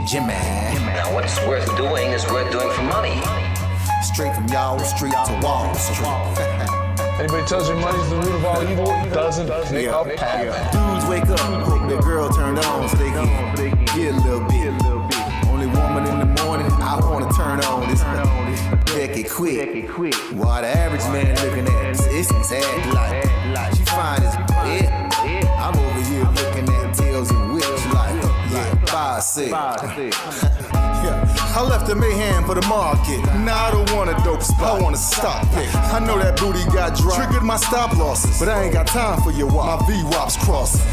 Jimmy. Now what's worth doing is worth doing for money. Straight from y'all street to Wall Street. Anybody tells you money's the root of all evil doesn't make up happen. Dudes wake up, hope their girl turned on so they can get a little bit. Only woman in the morning I wanna turn on this Becky quick. While the average man looking at this act like she fine as it. I'm over here looking at tails and whips like, yeah, 5'6". I left the mayhem for the market. Now I don't want a dope spot, I want to stop it. I know that booty got dropped, triggered my stop losses, but I ain't got time for your wop. My V-wops crossing.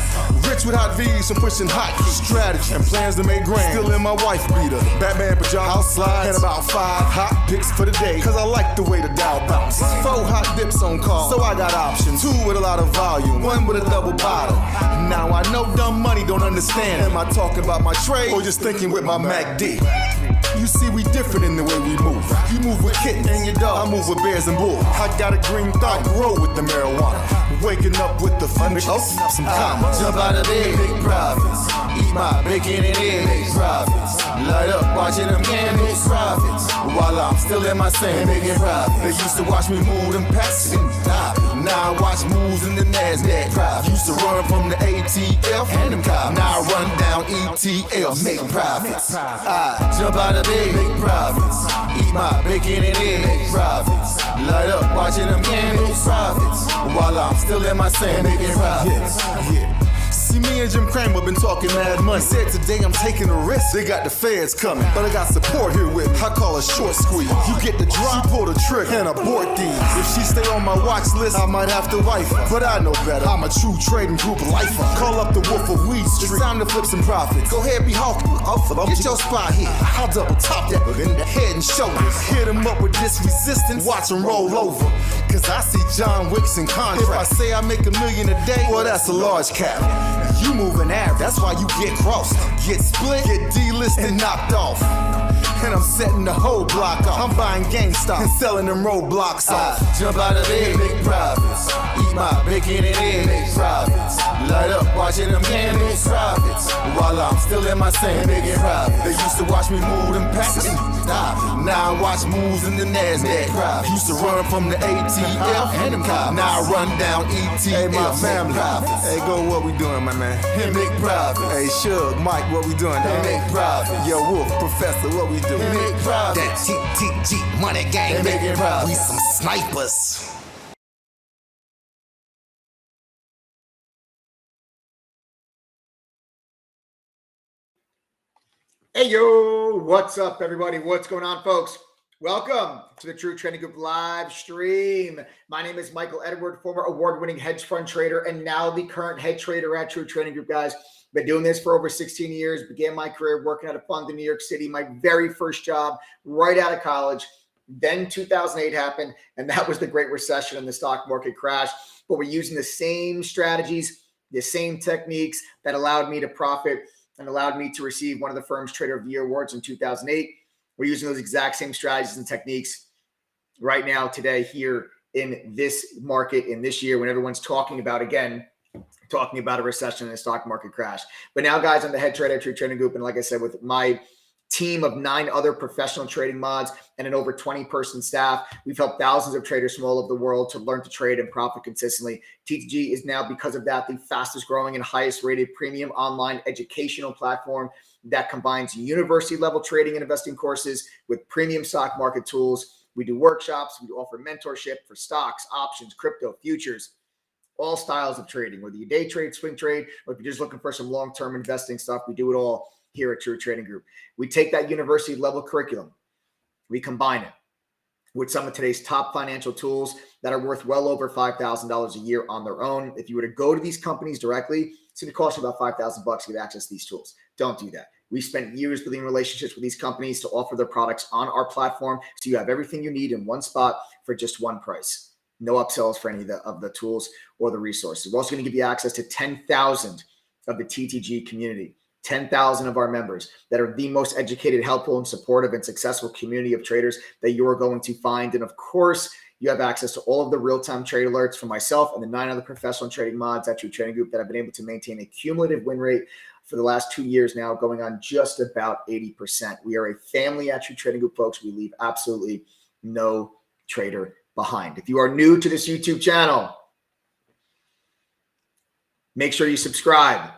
Rich with hot V's from pushing hot strategy and plans to make grand. Still in my wife beater, Batman pajamas, house slides, and about 5 hot picks for the day. Cause I like the way the Dow bounce. 4 hot dips on call, so I got options. 2 with a lot of volume, 1 with a double bottom. Now I know dumb money don't understand. Am I talking about my trade or just thinking with my MACD? You see, we different in the way we move. You move with kittens and your dog, I move with bears and bulls. I got a green thumb, grow with the marijuana. Waking up with the fun, open up some commas. Jump out of bed, big profits. Eat my bacon and eggs, big profits. Light up watching them candles, profits. While I'm still in my sand, making profits. They used to watch me move them packs and die. Now I watch moves in the NASDAQ. Profits. Used to run from the ATF and them cops. Now I run down ETFs, making profits. I jump out of bed, make profits. Eat my bacon and eggs, make profits. Light up watching them candles, profits. While I'm still in my sand, making profits. Yeah. See, me and Jim Cramer been talking mad money. Said today I'm taking a risk. They got the feds coming, but I got support here with me. I call it short squeeze. You get the drop, pull the trigger, and abort these. If she stay on my watch list, I might have to wife her. But I know better. I'm a true trading group lifer. Call up the Wolf of Weed Street. It's time to flip some profits. Go ahead, be hawkish. Get your spot here. I'll double top that in the head and shoulders. Hit him up with this resistance. Watch him roll over. Cause I see John Wicks in contract. If I say I make $1 million a day, well, that's a large cap. You moving average, that's why you get crossed. Get split, get delisted, and knocked off. And I'm setting the whole block off. I'm buying GameStop and selling them roadblocks off. Jump out of bed, make profits. Eat my bacon and eggs, make profits. Light up watching them candles, profits. While I'm still in my sand, making profits. They used to watch me move them packs and stop. Now I watch moves in the NASDAQ. Profits. Used to run from the ATF and them cops. Now I run down ETFs. Hey, my family. Hey, go, what we doing, my man? And make profits. Hey, Shug, Mike, what we doing? And make profits. Yo, Wolf, Professor, what we doing? And make profits. That TTG money gang, and making profits. We some snipers. Hey, yo, what's up, everybody? What's going on, folks? Welcome to the True Trading Group live stream. My name is Michael Edward, former award-winning hedge fund trader and now the current head trader at True Trading Group, guys. Been doing this for over 16 years, began my career working at a fund in New York City, my very first job right out of college. Then 2008 happened, and that was the Great Recession and the stock market crash. But we're using the same strategies, the same techniques that allowed me to profit and allowed me to receive one of the firm's Trader of the Year awards in 2008. We're using those exact same strategies and techniques right now, today, here in this market, in this year, when everyone's talking about a recession and a stock market crash. But now, guys, I'm the head trader at True Trading Group. And like I said, with my team of 9 other professional trading mods and an over 20-person staff, we've helped thousands of traders from all over the world to learn to trade and profit consistently. TTG is now, because of that, the fastest growing and highest rated premium online educational platform that combines university level trading and investing courses with premium stock market tools. We do workshops. We offer mentorship for stocks, options, crypto, futures, all styles of trading, whether you day trade, swing trade, or if you're just looking for some long-term investing stuff. We do it all here at True Trading Group. We take that university level curriculum, we combine it with some of today's top financial tools that are worth well over $5,000 a year on their own. If you were to go to these companies directly, it's going to cost you about $5,000 to get access to these tools. Don't do that. We spent years building relationships with these companies to offer their products on our platform, so you have everything you need in one spot for just one price. No upsells for any of the tools or the resources. We're also going to give you access to 10,000 of the TTG community, 10,000 of our members that are the most educated, helpful, and supportive and successful community of traders that you're going to find. And of course, you have access to all of the real-time trade alerts from myself and the 9 other professional trading mods at True Trading Group that have been able to maintain a cumulative win rate for the last 2 years now, going on just about 80%. We are a family at True Trading Group, folks. We leave absolutely no trader behind. If you are new to this YouTube channel, make sure you subscribe.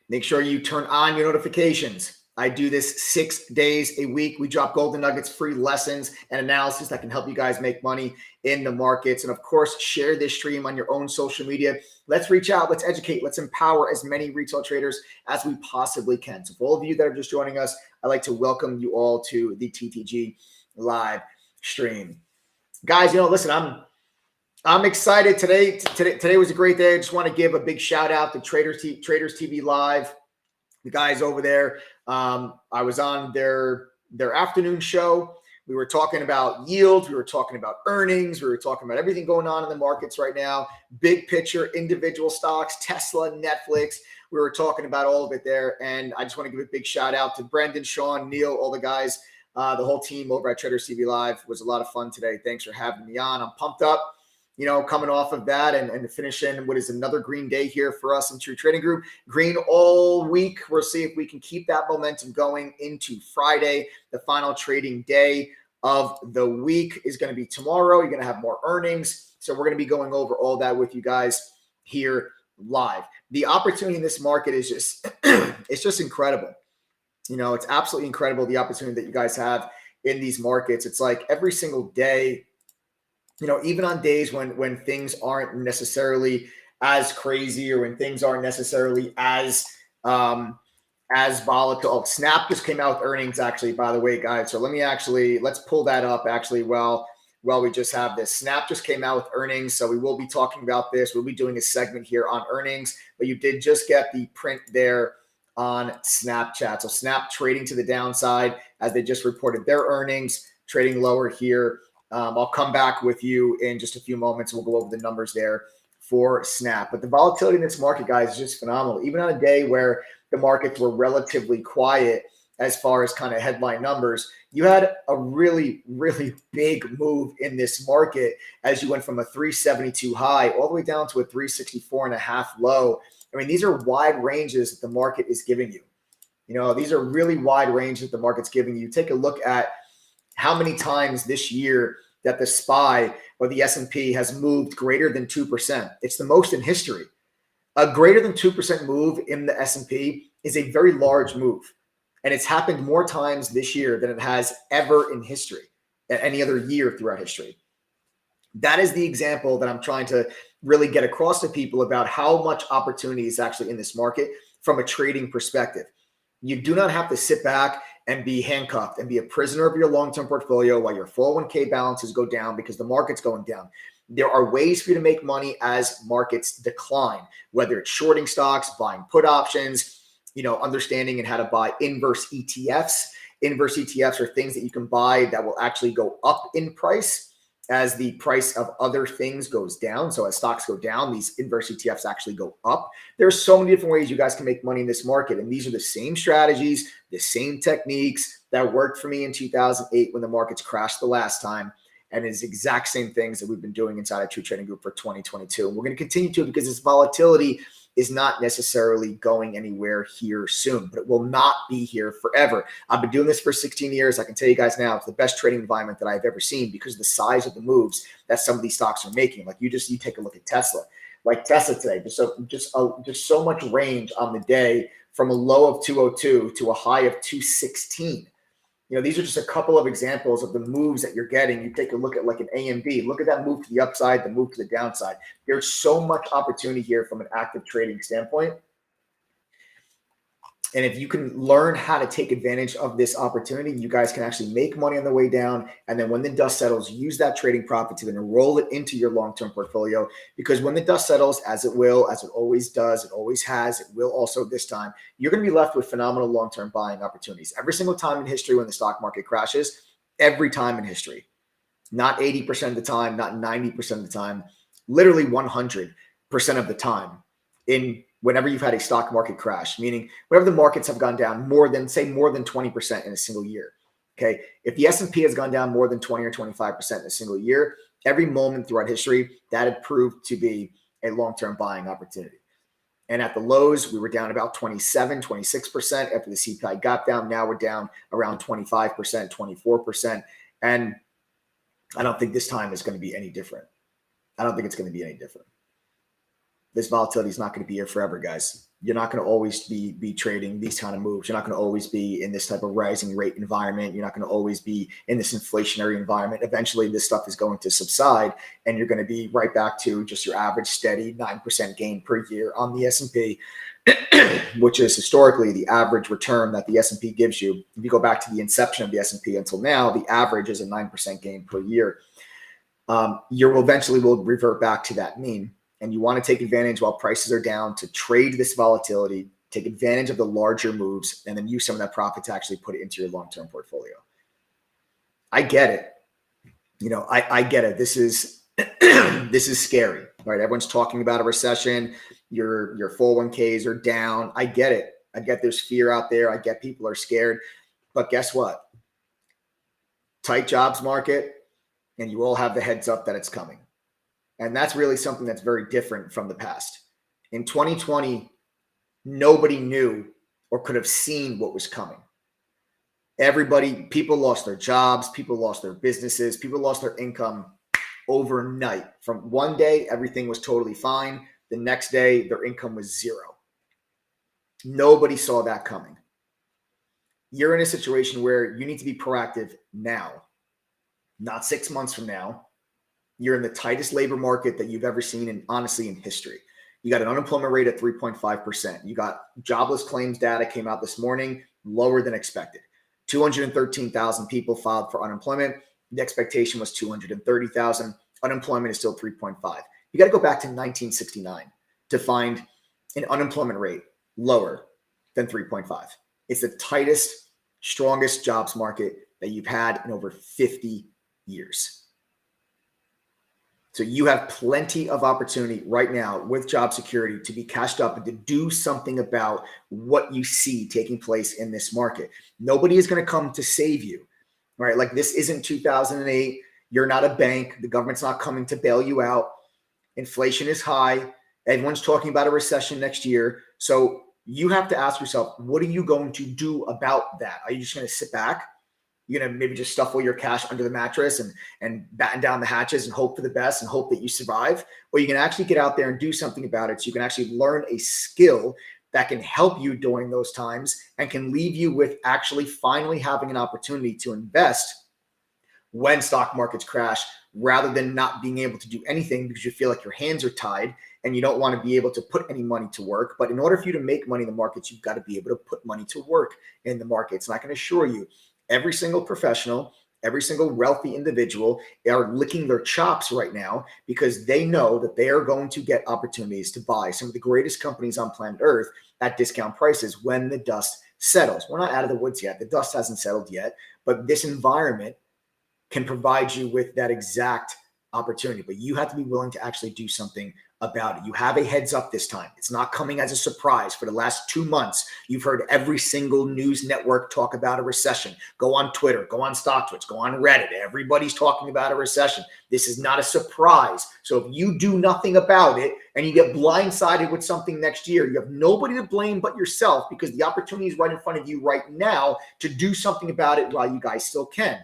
Make sure you turn on your notifications. I do this 6 days a week. We drop golden nuggets, free lessons, and analysis that can help you guys make money in the markets. And of course, share this stream on your own social media. Let's reach out. Let's educate. Let's empower as many retail traders as we possibly can. So for all of you that are just joining us, I'd like to welcome you all to the TTG live stream. Guys, listen, I'm excited today. Today was a great day. I just want to give a big shout out to Traders TV Live, the guys over there. I was on their afternoon show. We were talking about yields. We were talking about earnings. We were talking about everything going on in the markets right now. Big picture, individual stocks, Tesla, Netflix. We were talking about all of it there. And I just want to give a big shout out to Brendan, Sean, Neil, all the guys, the whole team over at Traders TV Live. It was a lot of fun today. Thanks for having me on. I'm pumped up, coming off of that and to finish in what is another green day here for us in True Trading Group. Green all week. We'll see if we can keep that momentum going into Friday. The final trading day of the week is going to be tomorrow. You're going to have more earnings. So we're going to be going over all that with you guys here live. The opportunity in this market is just, it's just incredible. It's absolutely incredible, the opportunity that you guys have in these markets. It's like every single day, even on days when things aren't necessarily as crazy or when things aren't necessarily as volatile. Oh, Snap just came out with earnings, actually, by the way, guys. So let's pull that up actually while we just have this. Snap just came out with earnings. So we will be talking about this. We'll be doing a segment here on earnings, but you did just get the print there on Snapchat. So Snap trading to the downside as they just reported their earnings, trading lower here. I'll come back with you in just a few moments. We'll go over the numbers there for Snap. But the volatility in this market, guys, is just phenomenal. Even on a day where the markets were relatively quiet as far as kind of headline numbers, you had a really, really big move in this market as you went from a 372 high all the way down to a 364.5 low. I mean, these are wide ranges that the market is giving you. These are really wide ranges that the market's giving you. Take a look at how many times this year that the SPY or the S&P has moved greater than 2%. It's the most in history. A greater than 2% move in the S&P is a very large move. And it's happened more times this year than it has ever in history, any other year throughout history. That is the example that I'm trying to really get across to people about how much opportunity is actually in this market from a trading perspective. You do not have to sit back and be handcuffed and be a prisoner of your long-term portfolio while your 401k balances go down because the market's going down. There are ways for you to make money as markets decline, whether it's shorting stocks, buying put options, understanding and how to buy inverse ETFs. Inverse ETFs are things that you can buy that will actually go up in price as the price of other things goes down. So as stocks go down, these inverse ETFs actually go up. There's so many different ways you guys can make money in this market. And these are the same strategies, the same techniques that worked for me in 2008 when the markets crashed the last time. And it's exact same things that we've been doing inside of True Trading Group for 2022. And we're going to continue to because this volatility is not necessarily going anywhere here soon, but it will not be here forever. I've been doing this for 16 years. I can tell you guys now, it's the best trading environment that I've ever seen because of the size of the moves that some of these stocks are making. Like you take a look at Tesla, like Tesla today, just so much range on the day from a low of 202 to a high of 216. These are just a couple of examples of the moves that you're getting. You take a look at like an AMD, look at that move to the upside, the move to the downside. There's so much opportunity here from an active trading standpoint. And if you can learn how to take advantage of this opportunity, you guys can actually make money on the way down. And then when the dust settles, use that trading profit to then roll it into your long-term portfolio. Because when the dust settles, as it will, as it always does, it always has, it will also this time, you're going to be left with phenomenal long-term buying opportunities. Every single time in history when the stock market crashes, every time in history, not 80% of the time, not 90% of the time, literally 100% of the time whenever you've had a stock market crash, meaning whenever the markets have gone down more than 20% in a single year. Okay. If the S&P has gone down more than 20 or 25% in a single year, every moment throughout history, that had proved to be a long-term buying opportunity. And at the lows, we were down about 27, 26% after the CPI got down. Now we're down around 25%, 24%. And I don't think this time is going to be any different. I don't think it's going to be any different. This volatility is not going to be here forever, guys. You're not going to always be trading these kind of moves. You're not going to always be in this type of rising rate environment. You're not going to always be in this inflationary environment. Eventually, this stuff is going to subside, and you're going to be right back to just your average steady 9% gain per year on the S&P, which is historically the average return that the S&P gives you. If you go back to the inception of the S&P until now, the average is a 9% gain per year. You eventually will revert back to that mean. And you want to take advantage while prices are down to trade this volatility, take advantage of the larger moves, and then use some of that profit to actually put it into your long-term portfolio. I get it. I get it. This is this is scary, right? Everyone's talking about a recession. Your 401ks are down. I get it. I get there's fear out there. I get people are scared. But guess what? Tight jobs market, and you all have the heads up that it's coming. And that's really something that's very different from the past. In 2020, nobody knew or could have seen what was coming. People lost their jobs, people lost their businesses, people lost their income overnight. From one day, everything was totally fine. The next day, their income was zero. Nobody saw that coming. You're in a situation where you need to be proactive now, not 6 months from now. You're in the tightest labor market that you've ever seen, and honestly in history. You got an unemployment rate at 3.5%. You got jobless claims data came out this morning, lower than expected. 213,000 people filed for unemployment. The expectation was 230,000. Unemployment is still 3.5. You got to go back to 1969 to find an unemployment rate lower than 3.5. It's the tightest, strongest jobs market that you've had in over 50 years. So you have plenty of opportunity right now with job security to be cashed up and to do something about what you see taking place in this market. Nobody is going to come to save you, right? Like this isn't 2008. You're not a bank. The government's not coming to bail you out. Inflation is high. Everyone's talking about a recession next year. So you have to ask yourself, what are you going to do about that? Are you just going to sit back? You're going to maybe just stuff all your cash under the mattress and batten down the hatches and hope for the best and hope that you survive? Or you can actually get out there and do something about it so you can actually learn a skill that can help you during those times and can leave you with actually finally having an opportunity to invest when stock markets crash, rather than not being able to do anything because you feel like your hands are tied and you don't want to be able to put any money to work. But in order for you to make money in the markets, you've got to be able to put money to work in the markets. And I can assure you, every single professional, every single wealthy individual are licking their chops right now because they know that they are going to get opportunities to buy some of the greatest companies on planet Earth at discount prices when the dust settles. We're not out of the woods yet. The dust hasn't settled yet, but this environment can provide you with that exact opportunity. But you have to be willing to actually do something about it. You have a heads up this time. It's not coming as a surprise. For the last 2 months, you've heard every single news network talk about a recession. Go on Twitter, go on StockTwits, go on Reddit. Everybody's talking about a recession. This is not a surprise. So if you do nothing about it and you get blindsided with something next year, you have nobody to blame but yourself, because the opportunity is right in front of you right now to do something about it while you guys still can.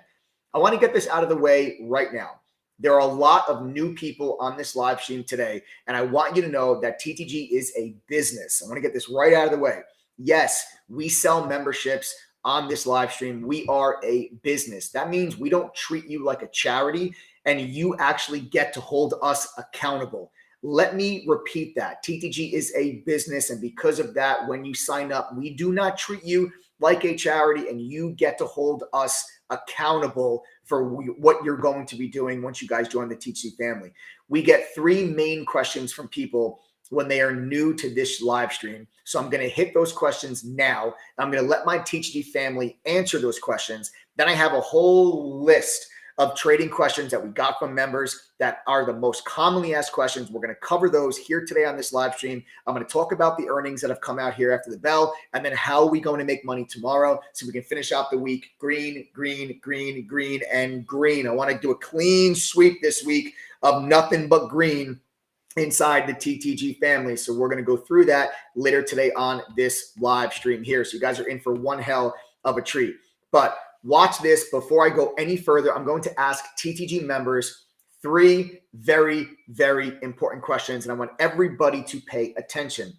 I want to get this out of the way right now. There are a lot of new people on this live stream today, and I want you to know that TTG is a business. I want to get this right out of the way. Yes, we sell memberships on this live stream. We are a business. That means we don't treat you like a charity, and you actually get to hold us accountable. Let me repeat that. TTG is a business, and because of that, when you sign up, we do not treat you like a charity, and you get to hold us accountable for what you're going to be doing once you guys join the TTG family. We get 3 main questions from people when they are new to this live stream. So I'm going to hit those questions now. I'm going to let my TTG family answer those questions. Then I have a whole list of trading questions that we got from members that are the most commonly asked questions. We're going to cover those here today on this live stream. I'm going to talk about the earnings that have come out here after the bell, and then how are we going to make money tomorrow so we can finish out the week green, green, green, green, and green. I want to do a clean sweep this week of nothing but green inside the TTG family. So we're going to go through that later today on this live stream here. So you guys are in for one hell of a treat. But watch this. Before I go any further, I'm going to ask TTG members 3 very, very important questions, and I want everybody to pay attention.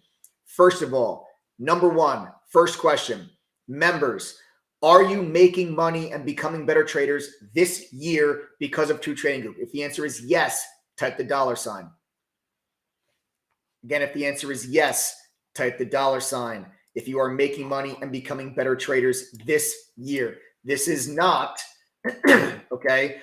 First of all, number 1, first question, members, are you making money and becoming better traders this year because of True Trading Group? If the answer is yes, type the $sign. Again, if the answer is yes, type the $sign. If you are making money and becoming better traders this year. This is not, okay,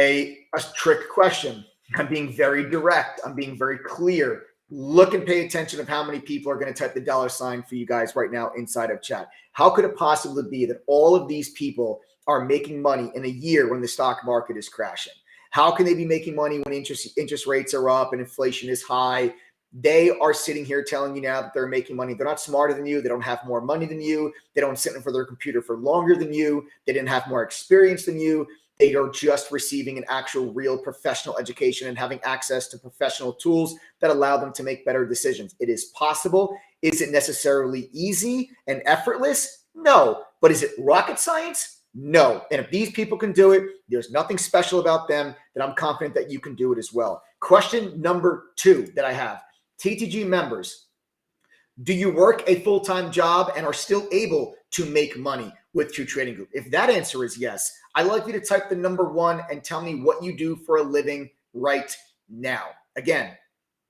a trick question. I'm being very direct. I'm being very clear. Look and pay attention of how many people are going to type the $sign for you guys right now inside of chat. How could it possibly be that all of these people are making money in a year when the stock market is crashing? How can they be making money when interest rates are up and inflation is high? They are sitting here telling you now that they're making money. They're not smarter than you. They don't have more money than you. They don't sit in front of their computer for longer than you. They didn't have more experience than you. They are just receiving an actual real professional education and having access to professional tools that allow them to make better decisions. It is possible. Is it necessarily easy and effortless? No. But is it rocket science? No. And if these people can do it, there's nothing special about them that I'm confident that you can do it as well. Question number 2 that I have. TTG members, do you work a full-time job and are still able to make money with True Trading Group? If that answer is yes, I'd like you to type the number 1 and tell me what you do for a living right now. Again,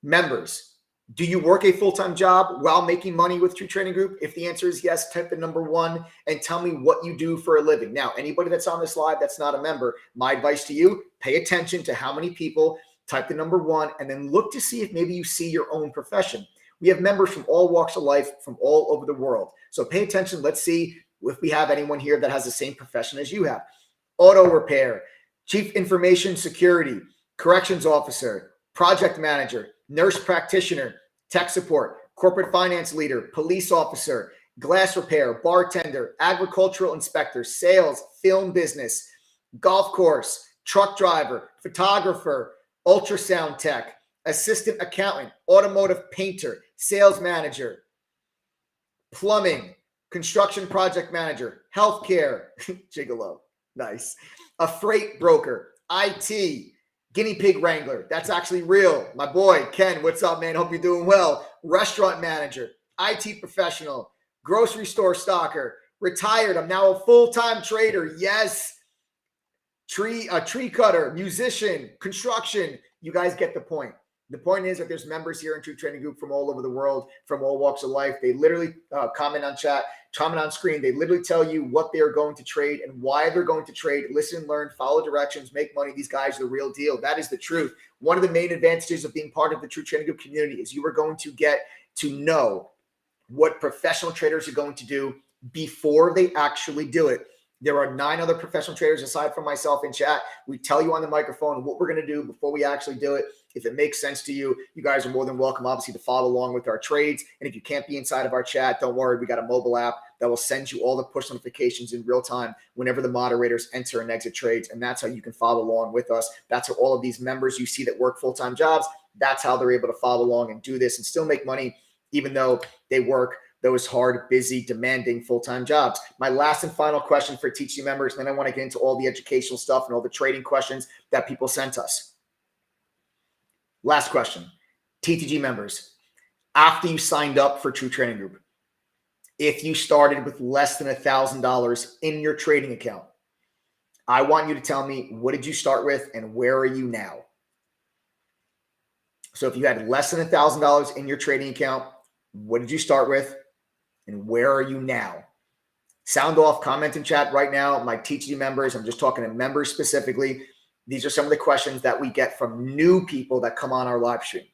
members, do you work a full-time job while making money with True Trading Group? If the answer is yes, type the number 1 and tell me what you do for a living. Now, anybody that's on this live that's not a member, my advice to you, pay attention to how many people type the number 1 and then look to see if maybe you see your own profession. We have members from all walks of life from all over the world. So pay attention. Let's see if we have anyone here that has the same profession as you have. Auto repair, chief information security, corrections officer, project manager, nurse practitioner, tech support, corporate finance leader, police officer, glass repair, bartender, agricultural inspector, sales, film business, golf course, truck driver, photographer, ultrasound tech, assistant accountant, automotive painter, sales manager, plumbing, construction project manager, healthcare, gigolo, nice, a freight broker, IT, guinea pig wrangler. That's actually real. My boy, Ken, what's up, man? Hope you're doing well. Restaurant manager, IT professional, grocery store stocker, retired. I'm now a full-time trader. Yes. Tree cutter, musician, construction. You guys get the point. The point is that there's members here in True Trading Group from all over the world, from all walks of life. They literally comment on chat, comment on screen. They literally tell you what they're going to trade and why they're going to trade. Listen, learn, follow directions, make money. These guys are the real deal. That is the truth. One of the main advantages of being part of the True Trading Group community is you are going to get to know what professional traders are going to do before they actually do it. There are 9 other professional traders aside from myself in chat. We tell you on the microphone what we're going to do before we actually do it. If it makes sense to you, you guys are more than welcome, obviously, to follow along with our trades. And if you can't be inside of our chat, don't worry. We got a mobile app that will send you all the push notifications in real time whenever the moderators enter and exit trades. And that's how you can follow along with us. That's how all of these members you see that work full-time jobs, that's how they're able to follow along and do this and still make money, even though they work those hard, busy, demanding full-time jobs. My last and final question for TTG members, and then I want to get into all the educational stuff and all the trading questions that people sent us. Last question. TTG members, after you signed up for True Trading Group, if you started with less than $1,000 in your trading account, I want you to tell me, what did you start with and where are you now? So if you had less than $1,000 in your trading account, what did you start with? And where are you now? Sound off, comment in chat right now. My TTG members, I'm just talking to members specifically. These are some of the questions that we get from new people that come on our live stream.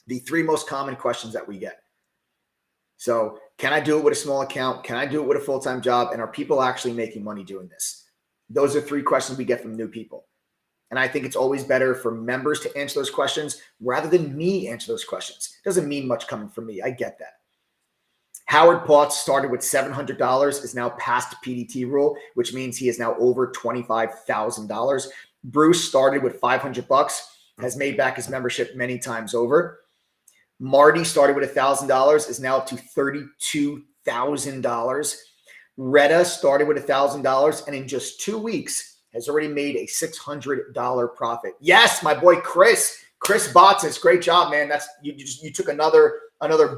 The 3 most common questions that we get. So can I do it with a small account? Can I do it with a full-time job? And are people actually making money doing this? Those are 3 questions we get from new people. And I think it's always better for members to answer those questions rather than me answer those questions. It doesn't mean much coming from me. I get that. Howard Potts started with $700, is now past PDT rule, which means he is now over $25,000. Bruce started with $500, has made back his membership many times over. Marty started with $1,000, is now up to $32,000. Retta started with $1,000 and in just 2 weeks has already made a $600 profit. Yes, my boy Chris Botsis, great job, man. That's you took another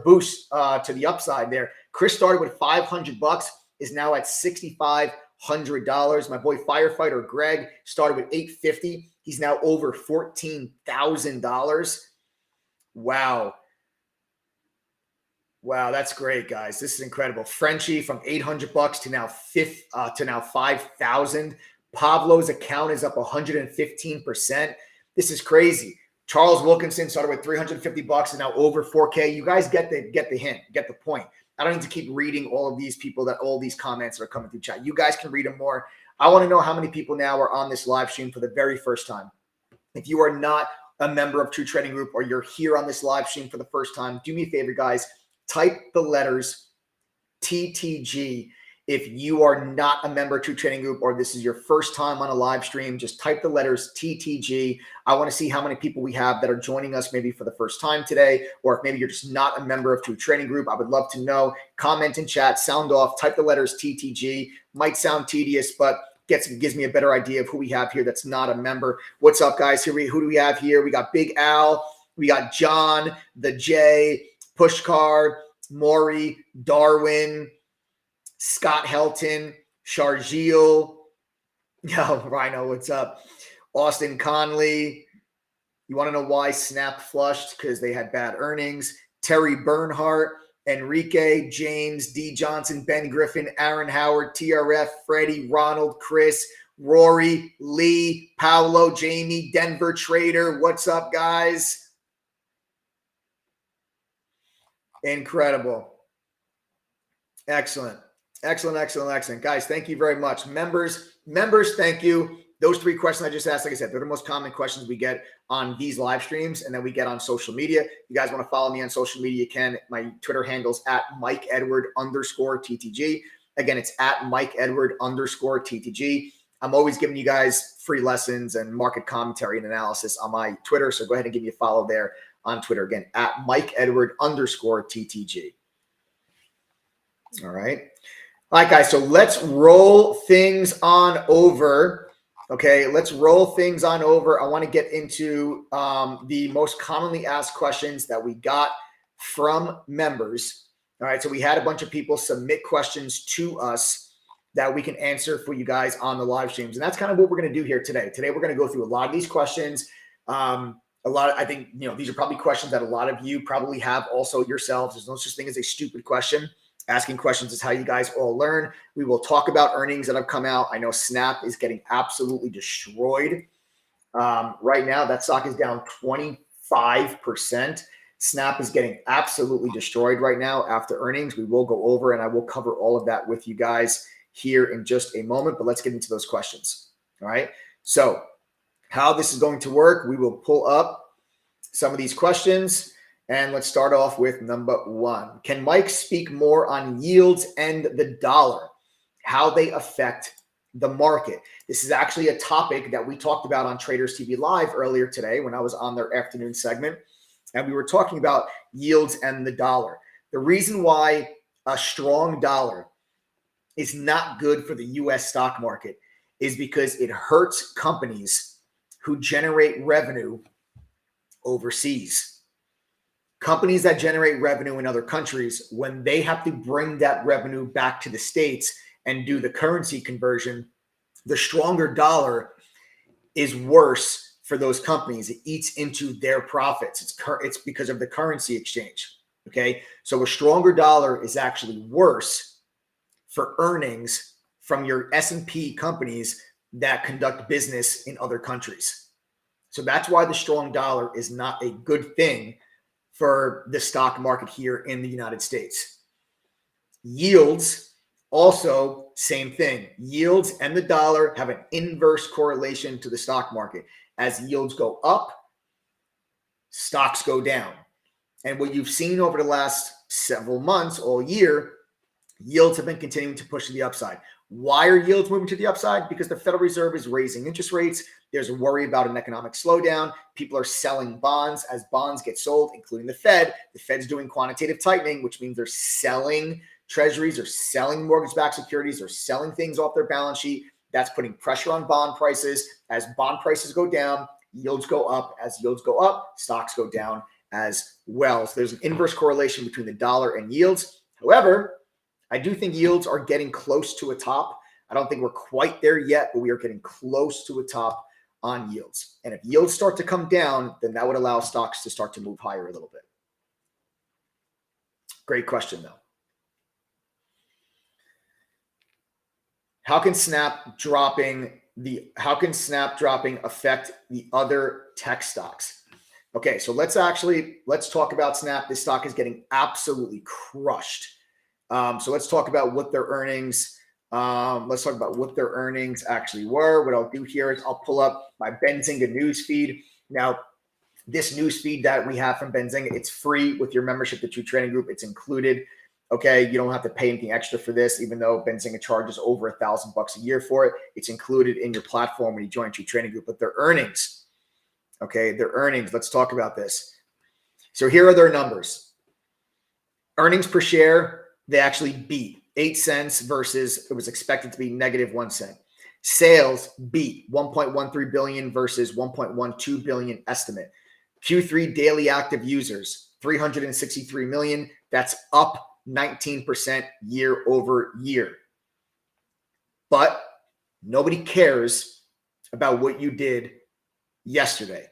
boost to the upside there. Chris started with $500, is now at $6,500. My boy Firefighter Greg started with $850. He's now over $14,000. Wow. Wow, that's great, guys. This is incredible. Frenchie from $800 to now $5,000. Pablo's account is up 115%. This is crazy. Charles Wilkinson started with $350 and now over 4K. You guys get the hint, get the point. I don't need to keep reading all of these people all these comments that are coming through chat. You guys can read them more. I want to know how many people now are on this live stream for the very first time. If you are not a member of True Trading Group or you're here on this live stream for the first time, do me a favor, guys. Type the letters TTG. If you are not a member of True Trading Group or this is your first time on a live stream, just type the letters TTG. I want to see how many people we have that are joining us maybe for the first time today, or if maybe you're just not a member of True Trading Group. I would love to know. Comment in chat, sound off, type the letters TTG. Might sound tedious, but gives me a better idea of who we have here that's not a member. What's up, guys? Who do we have here? We got Big Al. We got John, the J, Pushkar, Maury, Darwin, Scott Helton, Sharjeel. Yo, Rhino, what's up? Austin Conley. You want to know why Snap flushed? Because they had bad earnings. Terry Bernhardt, Enrique, James, D. Johnson, Ben Griffin, Aaron Howard, TRF, Freddie, Ronald, Chris, Rory, Lee, Paolo, Jamie, Denver Trader. What's up, guys? Incredible. Excellent. Guys, thank you very much. Members, thank you. Those 3 questions I just asked, like I said, they're the most common questions we get on these live streams and then we get on social media. If you guys want to follow me on social media, you can. My Twitter handle's at MikeEdward_TTG. Again, it's at MikeEdward_TTG. I'm always giving you guys free lessons and market commentary and analysis on my Twitter. So go ahead and give me a follow there on Twitter. Again, at MikeEdward_TTG. All right. All right, guys. So let's roll things on over. Okay, let's roll things on over. I want to get into the most commonly asked questions that we got from members. All right, so we had a bunch of people submit questions to us that we can answer for you guys on the live streams. And that's kind of what we're going to do here today. Today, we're going to go through a lot of these questions. I think, these are probably questions that a lot of you probably have also yourselves. There's no such thing as a stupid question. Asking questions is how you guys all learn. We will talk about earnings that have come out. I know Snap is getting absolutely destroyed. Right now, that stock is down 25%. Snap is getting absolutely destroyed right now after earnings. We will go over and I will cover all of that with you guys here in just a moment, but let's get into those questions. All right. So how this is going to work, we will pull up some of these questions. And let's start off with number 1. Can Mike speak more on yields and the dollar, how they affect the market? This is actually a topic that we talked about on Traders TV Live earlier today when I was on their afternoon segment. And we were talking about yields and the dollar. The reason why a strong dollar is not good for the U.S. stock market is because it hurts companies who generate revenue overseas. Companies that generate revenue in other countries, when they have to bring that revenue back to the States and do the currency conversion, the stronger dollar is worse for those companies. It eats into their profits. It's because of the currency exchange. Okay. So a stronger dollar is actually worse for earnings from your S&P companies that conduct business in other countries. So that's why the strong dollar is not a good thing for the stock market here in the United States. Yields, also same thing. Yields and the dollar have an inverse correlation to the stock market. As yields go up, stocks go down. And what you've seen over the last several months, all year, yields have been continuing to push to the upside. Why are yields moving to the upside? Because the Federal Reserve is raising interest rates. There's a worry about an economic slowdown. People are selling bonds as bonds get sold, including the Fed. The Fed's doing quantitative tightening, which means they're selling treasuries or selling mortgage-backed securities or selling things off their balance sheet. That's putting pressure on bond prices. As bond prices go down, yields go up. As yields go up, stocks go down as well. So there's an inverse correlation between the dollar and yields. However, I do think yields are getting close to a top. I don't think we're quite there yet, but we are getting close to a top on yields. And if yields start to come down, then that would allow stocks to start to move higher a little bit. Great question, though. How can Snap dropping affect the other tech stocks? Okay, so let's talk about Snap. This stock is getting absolutely crushed. So let's talk about what their earnings. Let's talk about what their earnings actually were. What I'll do here is I'll pull up my Benzinga news feed. Now, this news feed that we have from Benzinga, it's free with your membership to True Trading Group. It's included. Okay, you don't have to pay anything extra for this, even though Benzinga charges over $1,000 a year for it. It's included in your platform when you join True Trading Group. But their earnings, okay, their earnings. Let's talk about this. So here are their numbers. Earnings per share, they actually beat 8 cents versus it was expected to be -1 cent. Sales beat 1.13 billion versus 1.12 billion estimate. Q3 daily active users, 363 million. That's up 19% year over year. But nobody cares about what you did yesterday.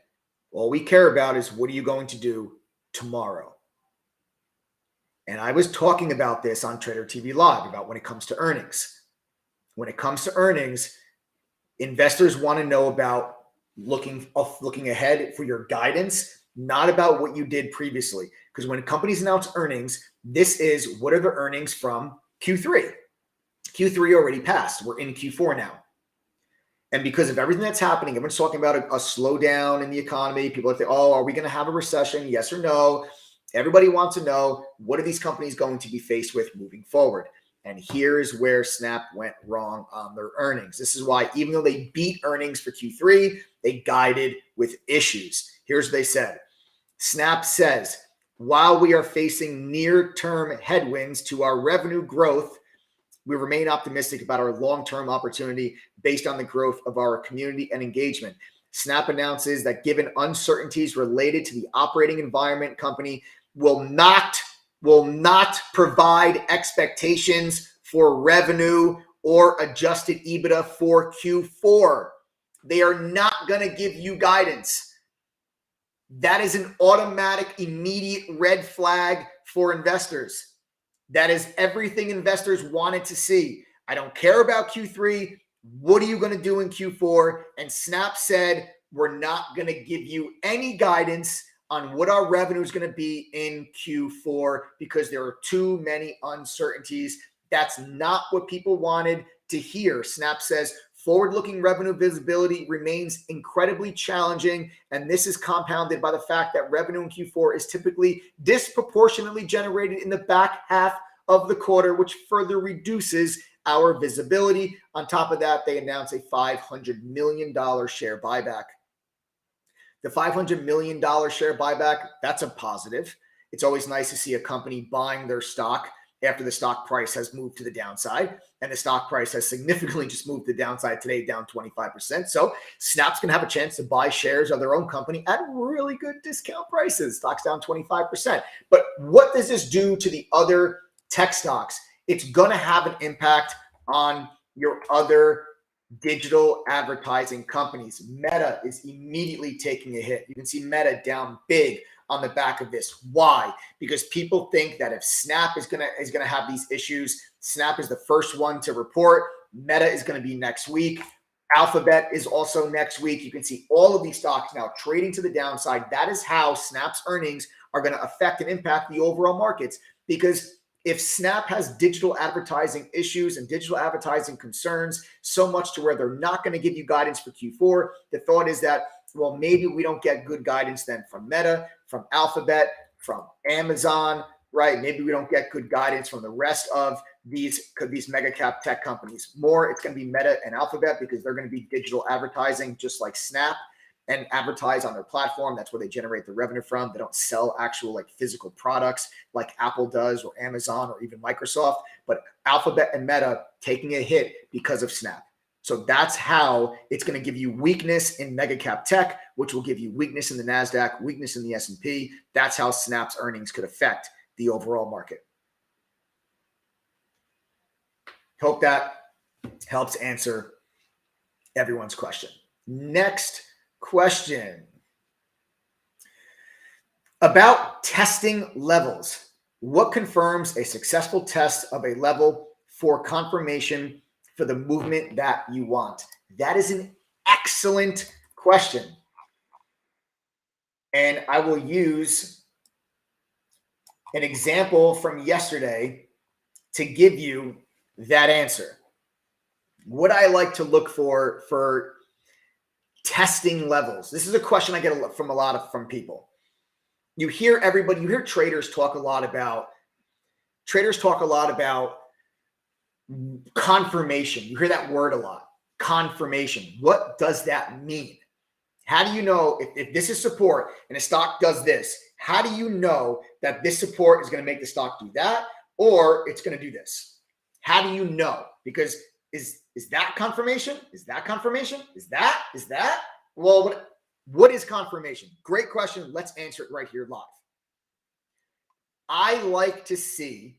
All we care about is what are you going to do tomorrow? And I was talking about this on Trader TV Live about when it comes to earnings. When it comes to earnings, investors want to know about looking ahead for your guidance, not about what you did previously. Because when companies announce earnings, this is what are the earnings from Q3. Q3 already passed. We're in Q4 now. And because of everything that's happening, everyone's talking about a slowdown in the economy. People are saying, oh, are we going to have a recession? Yes or no? Everybody wants to know, what are these companies going to be faced with moving forward? And here's where Snap went wrong on their earnings. This is why, even though they beat earnings for Q3, they guided with issues. Here's what they said. Snap says, while we are facing near-term headwinds to our revenue growth, we remain optimistic about our long-term opportunity based on the growth of our community and engagement. Snap announces that given uncertainties related to the operating environment, company will not provide expectations for revenue or adjusted EBITDA for Q4. They are not going to give you guidance. That is an automatic, immediate red flag for investors. That is everything investors wanted to see. I don't care about Q3. What are you going to do in Q4? And Snap said, we're not going to give you any guidance on what our revenue is going to be in Q4 because there are too many uncertainties. That's not what people wanted to hear. Snap says, forward-looking revenue visibility remains incredibly challenging, and this is compounded by the fact that revenue in Q4 is typically disproportionately generated in the back half of the quarter, which further reduces our visibility. On top of that, they announced a $500 million share buyback. The $500 million share buyback, that's a positive. It's always nice to see a company buying their stock after the stock price has moved to the downside. And the stock price has significantly just moved to the downside today, down 25%. So Snap's going to have a chance to buy shares of their own company at really good discount prices. Stock's down 25%. But what does this do to the other tech stocks? It's going to have an impact on your other digital advertising companies. Meta is immediately taking a hit. You can see Meta down big on the back of this. Why? Because people think that if Snap is gonna have these issues, Snap is the first one to report. Meta is going to be next week. Alphabet is also next week. You can see all of these stocks now trading to the downside. That is how Snap's earnings are going to affect and impact the overall markets. Because if Snap has digital advertising issues and digital advertising concerns so much to where they're not going to give you guidance for Q4, the thought is that, well, maybe we don't get good guidance then from Meta, from Alphabet, from Amazon, right? Maybe we don't get good guidance from the rest of these mega cap tech companies. More, it's going to be Meta and Alphabet because they're going to be digital advertising just like Snap and advertise on their platform. That's where they generate the revenue from. They don't sell actual like physical products like Apple does or Amazon or even Microsoft, but Alphabet and Meta taking a hit because of Snap. So that's how it's going to give you weakness in mega cap tech, which will give you weakness in the NASDAQ, weakness in the S&P. That's how Snap's earnings could affect the overall market. Hope that helps answer everyone's question. Next question. About testing levels. What confirms a successful test of a level for confirmation for the movement that you want? That is an excellent question. And I will use an example from yesterday to give you that answer. What I like to look for testing levels. This is a question I get from from people. You hear traders talk a lot about confirmation. You hear that word a lot. Confirmation. What does that mean? How do you know if this is support and a stock does this? How do you know that this support is going to make the stock do that or it's going to do this? How do you know? Because is that confirmation? Is that confirmation? Is that? Well, what is confirmation? Great question. Let's answer it right here live. I like to see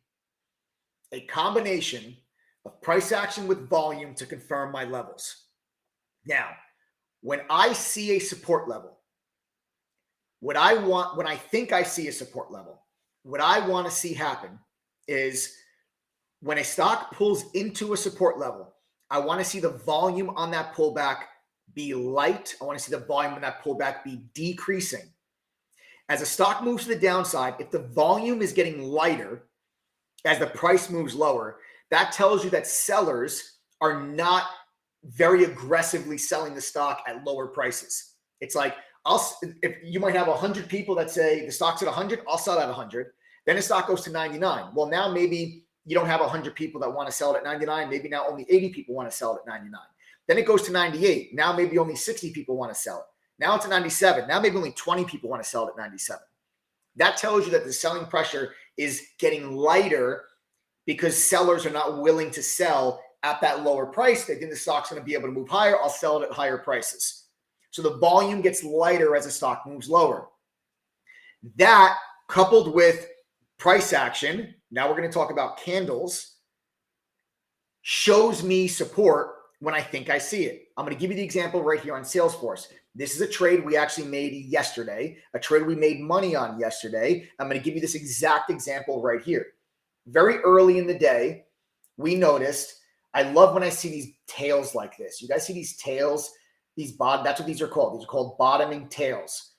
a combination of price action with volume to confirm my levels. Now, when I see a support level, when I think I see a support level, what I want to see happen is when a stock pulls into a support level, I want to see the volume on that pullback be light. I want to see the volume on that pullback be decreasing. As a stock moves to the downside, if the volume is getting lighter as the price moves lower, that tells you that sellers are not very aggressively selling the stock at lower prices. It's like, if you might have 100 people that say the stock's at 100, I'll sell it at 100. Then the stock goes to 99. Well, now maybe you don't have 100 people that want to sell it at 99. Maybe now only 80 people want to sell it at 99. Then it goes to 98. Now maybe only 60 people want to sell it. Now it's at 97. Now maybe only 20 people want to sell it at 97. That tells you that the selling pressure is getting lighter because sellers are not willing to sell at that lower price. They think the stock's going to be able to move higher. I'll sell it at higher prices. So the volume gets lighter as the stock moves lower. That coupled with price action, now we're going to talk about candles, shows me support when I think I see it. I'm going to give you the example right here on Salesforce. This is a trade we actually made yesterday, a trade we made money on yesterday. I'm going to give you this exact example right here. Very early in the day, we noticed, I love when I see these tails like this. You guys see these tails? That's what these are called. These are called bottoming tails.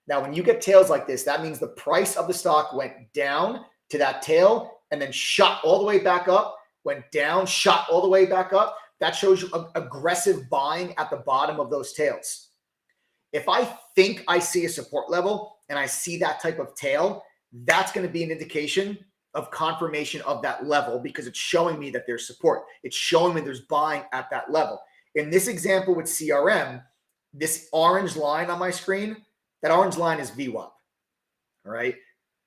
Now, when you get tails like this, that means the price of the stock went down to that tail and then shot all the way back up, went down, shot all the way back up. That shows you aggressive buying at the bottom of those tails. If I think I see a support level and I see that type of tail, that's going to be an indication of confirmation of that level because it's showing me that there's support. It's showing me there's buying at that level. In this example with CRM, this orange line on my screen, that orange line is VWAP. All right.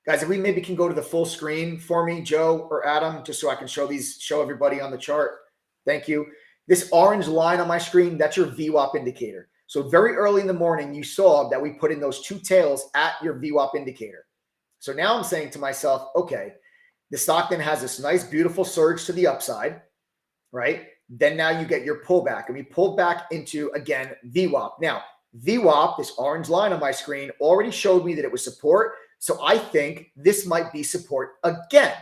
Guys, if we maybe can go to the full screen for me, Joe or Adam, just so I can show everybody on the chart. Thank you. This orange line on my screen, that's your VWAP indicator. So very early in the morning, you saw that we put in those two tails at your VWAP indicator. So now I'm saying to myself, okay, the stock then has this nice, beautiful surge to the upside, right? Then now you get your pullback. And we pulled back into, again, VWAP. Now, VWAP, this orange line on my screen, already showed me that it was support. So I think this might be support again.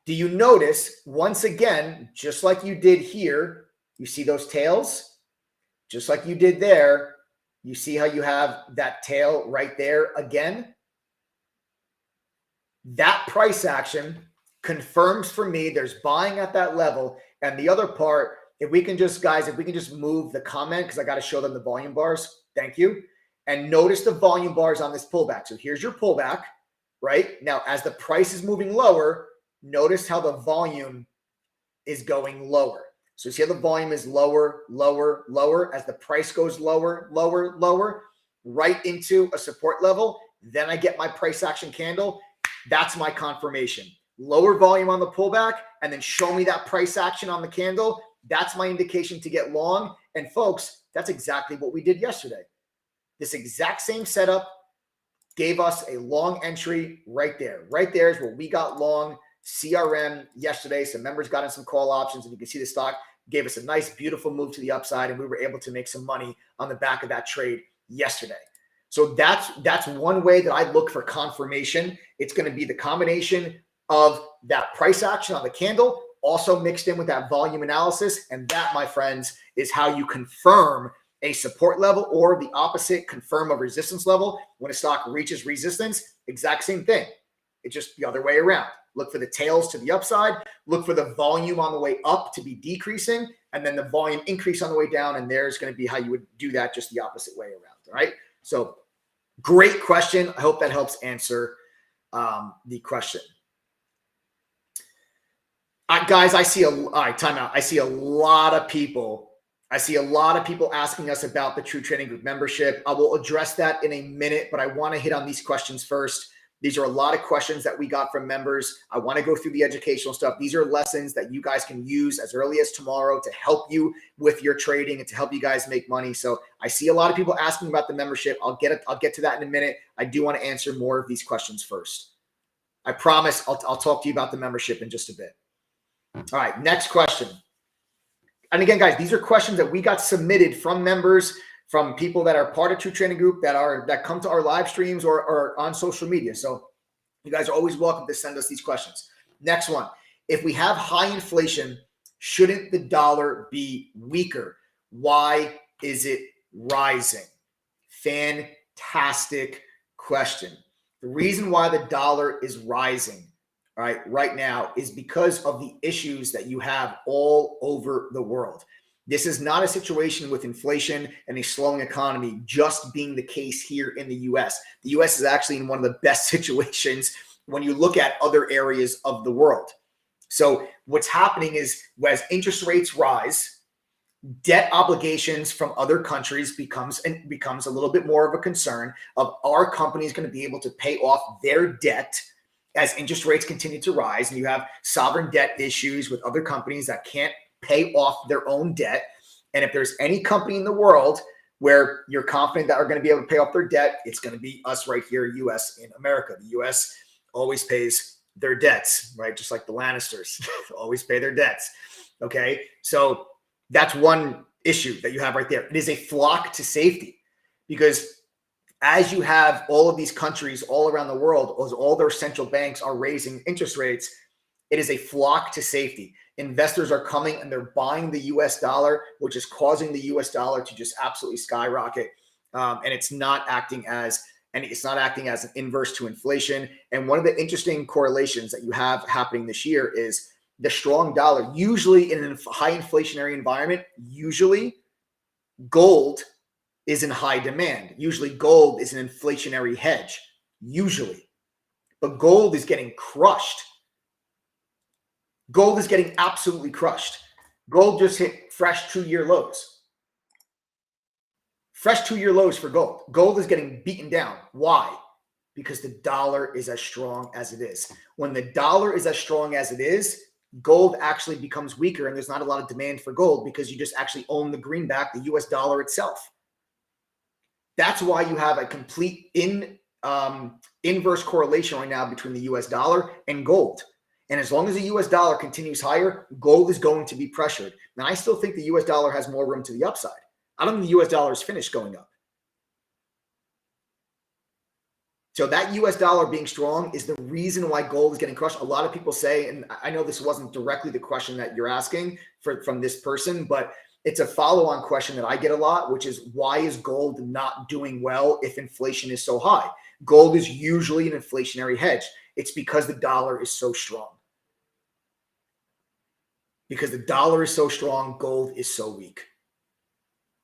Do you notice, once again, just like you did here, you see those tails? Just like you did there, you see how you have that tail right there again? That price action confirms for me there's buying at that level. And the other part, if we can just move the comment, because I got to show them the volume bars. Thank you. And notice the volume bars on this pullback. So here's your pullback. right? Now, as the price is moving lower, notice how the volume is going lower. So see how the volume is lower, lower, lower as the price goes lower, lower, lower, right into a support level. Then I get my price action candle. That's my confirmation. Lower volume on the pullback and then show me that price action on the candle. That's my indication to get long. And folks, that's exactly what we did yesterday. This exact same setup gave us a long entry right there. Right there is where we got long CRM yesterday. Some members got in some call options, and you can see the stock gave us a nice, beautiful move to the upside, and we were able to make some money on the back of that trade yesterday. So that's one way that I look for confirmation. It's going to be the combination of that price action on the candle, also mixed in with that volume analysis. And that, my friends, is how you confirm a support level, or the opposite, confirm a resistance level. When a stock reaches resistance, exact same thing. It's just the other way around. Look for the tails to the upside, look for the volume on the way up to be decreasing, and then the volume increase on the way down. And there's going to be how you would do that, just the opposite way around. All right. So great question. I hope that helps answer the question. Guys, I see all right, time out. I see a lot of people asking us about the True Trading Group membership. I will address that in a minute, but I want to hit on these questions first. These are a lot of questions that we got from members. I want to go through the educational stuff. These are lessons that you guys can use as early as tomorrow to help you with your trading and to help you guys make money. So I see a lot of people asking about the membership. I'll get to that in a minute. I do want to answer more of these questions first. I promise I'll talk to you about the membership in just a bit. All right, next question. And again, guys, these are questions that we got submitted from members, from people that are part of True Trading Group, that come to our live streams or on social media. So you guys are always welcome to send us these questions. Next one. If we have high inflation, shouldn't the dollar be weaker? Why is it rising? Fantastic question. The reason why the dollar is rising right now is because of the issues that you have all over the world. This is not a situation with inflation and a slowing economy just being the case here in the US. The US is actually in one of the best situations when you look at other areas of the world. So what's happening is, as interest rates rise, debt obligations from other countries becomes a little bit more of a concern of, are companies going to be able to pay off their debt as interest rates continue to rise, and you have sovereign debt issues with other companies that can't pay off their own debt. And if there's any company in the world where you're confident that are going to be able to pay off their debt, it's going to be us right here, US in America. The US always pays their debts, right? Just like the Lannisters always pay their debts. Okay. So that's one issue that you have right there. It is a flock to safety, because as you have all of these countries all around the world, as all their central banks are raising interest rates, it is a flock to safety. Investors are coming and they're buying the US dollar, which is causing the US dollar to just absolutely skyrocket. And it's not acting as an inverse to inflation. And one of the interesting correlations that you have happening this year is the strong dollar. Usually in a high inflationary environment, usually gold is in high demand. Usually gold is an inflationary hedge, usually. But gold is getting crushed. Gold is getting absolutely crushed. Gold just hit fresh 2-year lows. Fresh 2-year lows for gold. Gold is getting beaten down. Why? Because the dollar is as strong as it is. When the dollar is as strong as it is, gold actually becomes weaker, and there's not a lot of demand for gold because you just actually own the greenback, the US dollar itself. That's why you have a complete inverse correlation right now between the US dollar and gold. And as long as the US dollar continues higher, gold is going to be pressured. Now, I still think the US dollar has more room to the upside. I don't think the US dollar is finished going up. So that US dollar being strong is the reason why gold is getting crushed. A lot of people say, and I know this wasn't directly the question that you're asking from this person, but it's a follow-on question that I get a lot, which is, why is gold not doing well if inflation is so high? Gold is usually an inflationary hedge. It's because the dollar is so strong. Because the dollar is so strong, gold is so weak.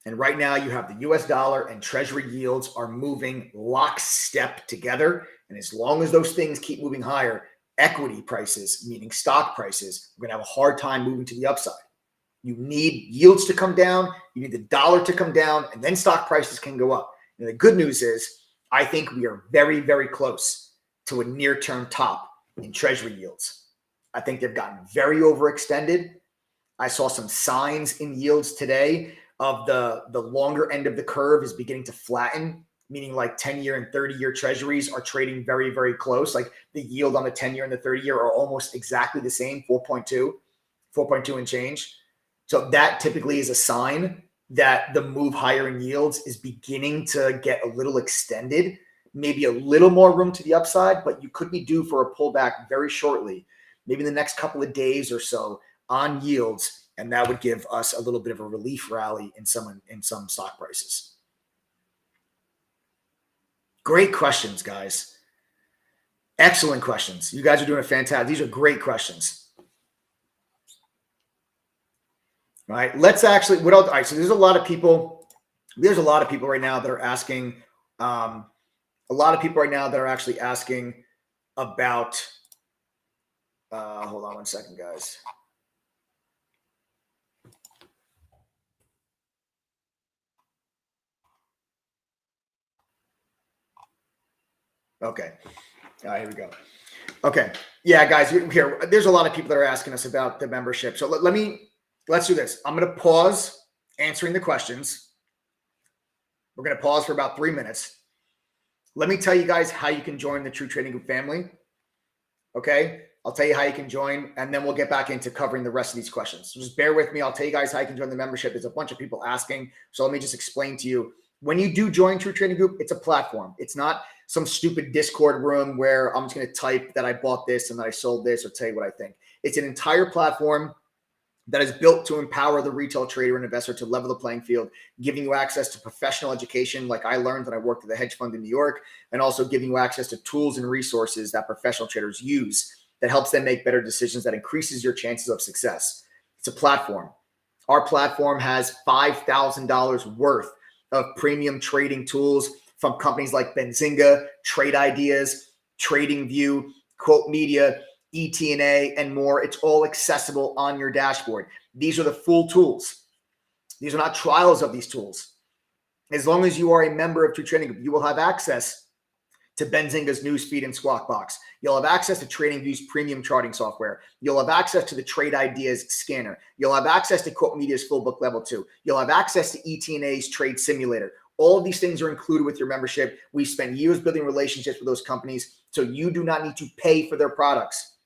And right now you have the US dollar and treasury yields are moving lockstep together. And as long as those things keep moving higher, equity prices, meaning stock prices, we're going to have a hard time moving to the upside. You need yields to come down. You need the dollar to come down, and then stock prices can go up. And the good news is I think we are very, very close to a near-term top in treasury yields. I think they've gotten very overextended. I saw some signs in yields today of the longer end of the curve is beginning to flatten, meaning like 10-year and 30-year treasuries are trading very, very close. Like the yield on the 10-year and the 30-year are almost exactly the same, 4.2 and change. So that typically is a sign that the move higher in yields is beginning to get a little extended, maybe a little more room to the upside, but you could be due for a pullback very shortly, maybe in the next couple of days or so on yields. And that would give us a little bit of a relief rally in some stock prices. Great questions, guys. Excellent questions. You guys are doing a fantastic. These are great questions. All right, let's actually, all right, so there's a lot of people right now that are asking, actually asking about, hold on one second, guys. Okay. All right, here we go. Okay. Yeah, guys, here, there's a lot of people that are asking us about the membership. So let's do this. I'm going to pause answering the questions. We're going to pause for about 3 minutes. Let me tell you guys how you can join the True Trading Group family. Okay. I'll tell you how you can join, and then we'll get back into covering the rest of these questions. So just bear with me. I'll tell you guys how you can join the membership. There's a bunch of people asking. So let me just explain to you. When you do join True Trading Group, it's a platform. It's not some stupid Discord room where I'm just going to type that I bought this and that I sold this or tell you what I think. It's an entire platform that is built to empower the retail trader and investor to level the playing field, giving you access to professional education like I learned when I worked at the hedge fund in New York, and also giving you access to tools and resources that professional traders use that helps them make better decisions, that increases your chances of success. It's a platform. Our platform has $5,000 worth of premium trading tools from companies like Benzinga, Trade Ideas, TradingView, Quote Media, ETNA, and more. It's all accessible on your dashboard. These are the full tools. These are not trials of these tools. As long as you are a member of True Trading Group, you will have access to Benzinga's newsfeed and Squawk Box. You'll have access to TradingView's premium charting software. You'll have access to the Trade Ideas scanner. You'll have access to Quote Media's full book level 2. You'll have access to ETNA's trade simulator. All of these things are included with your membership. We spend years building relationships with those companies, so you do not need to pay for their products.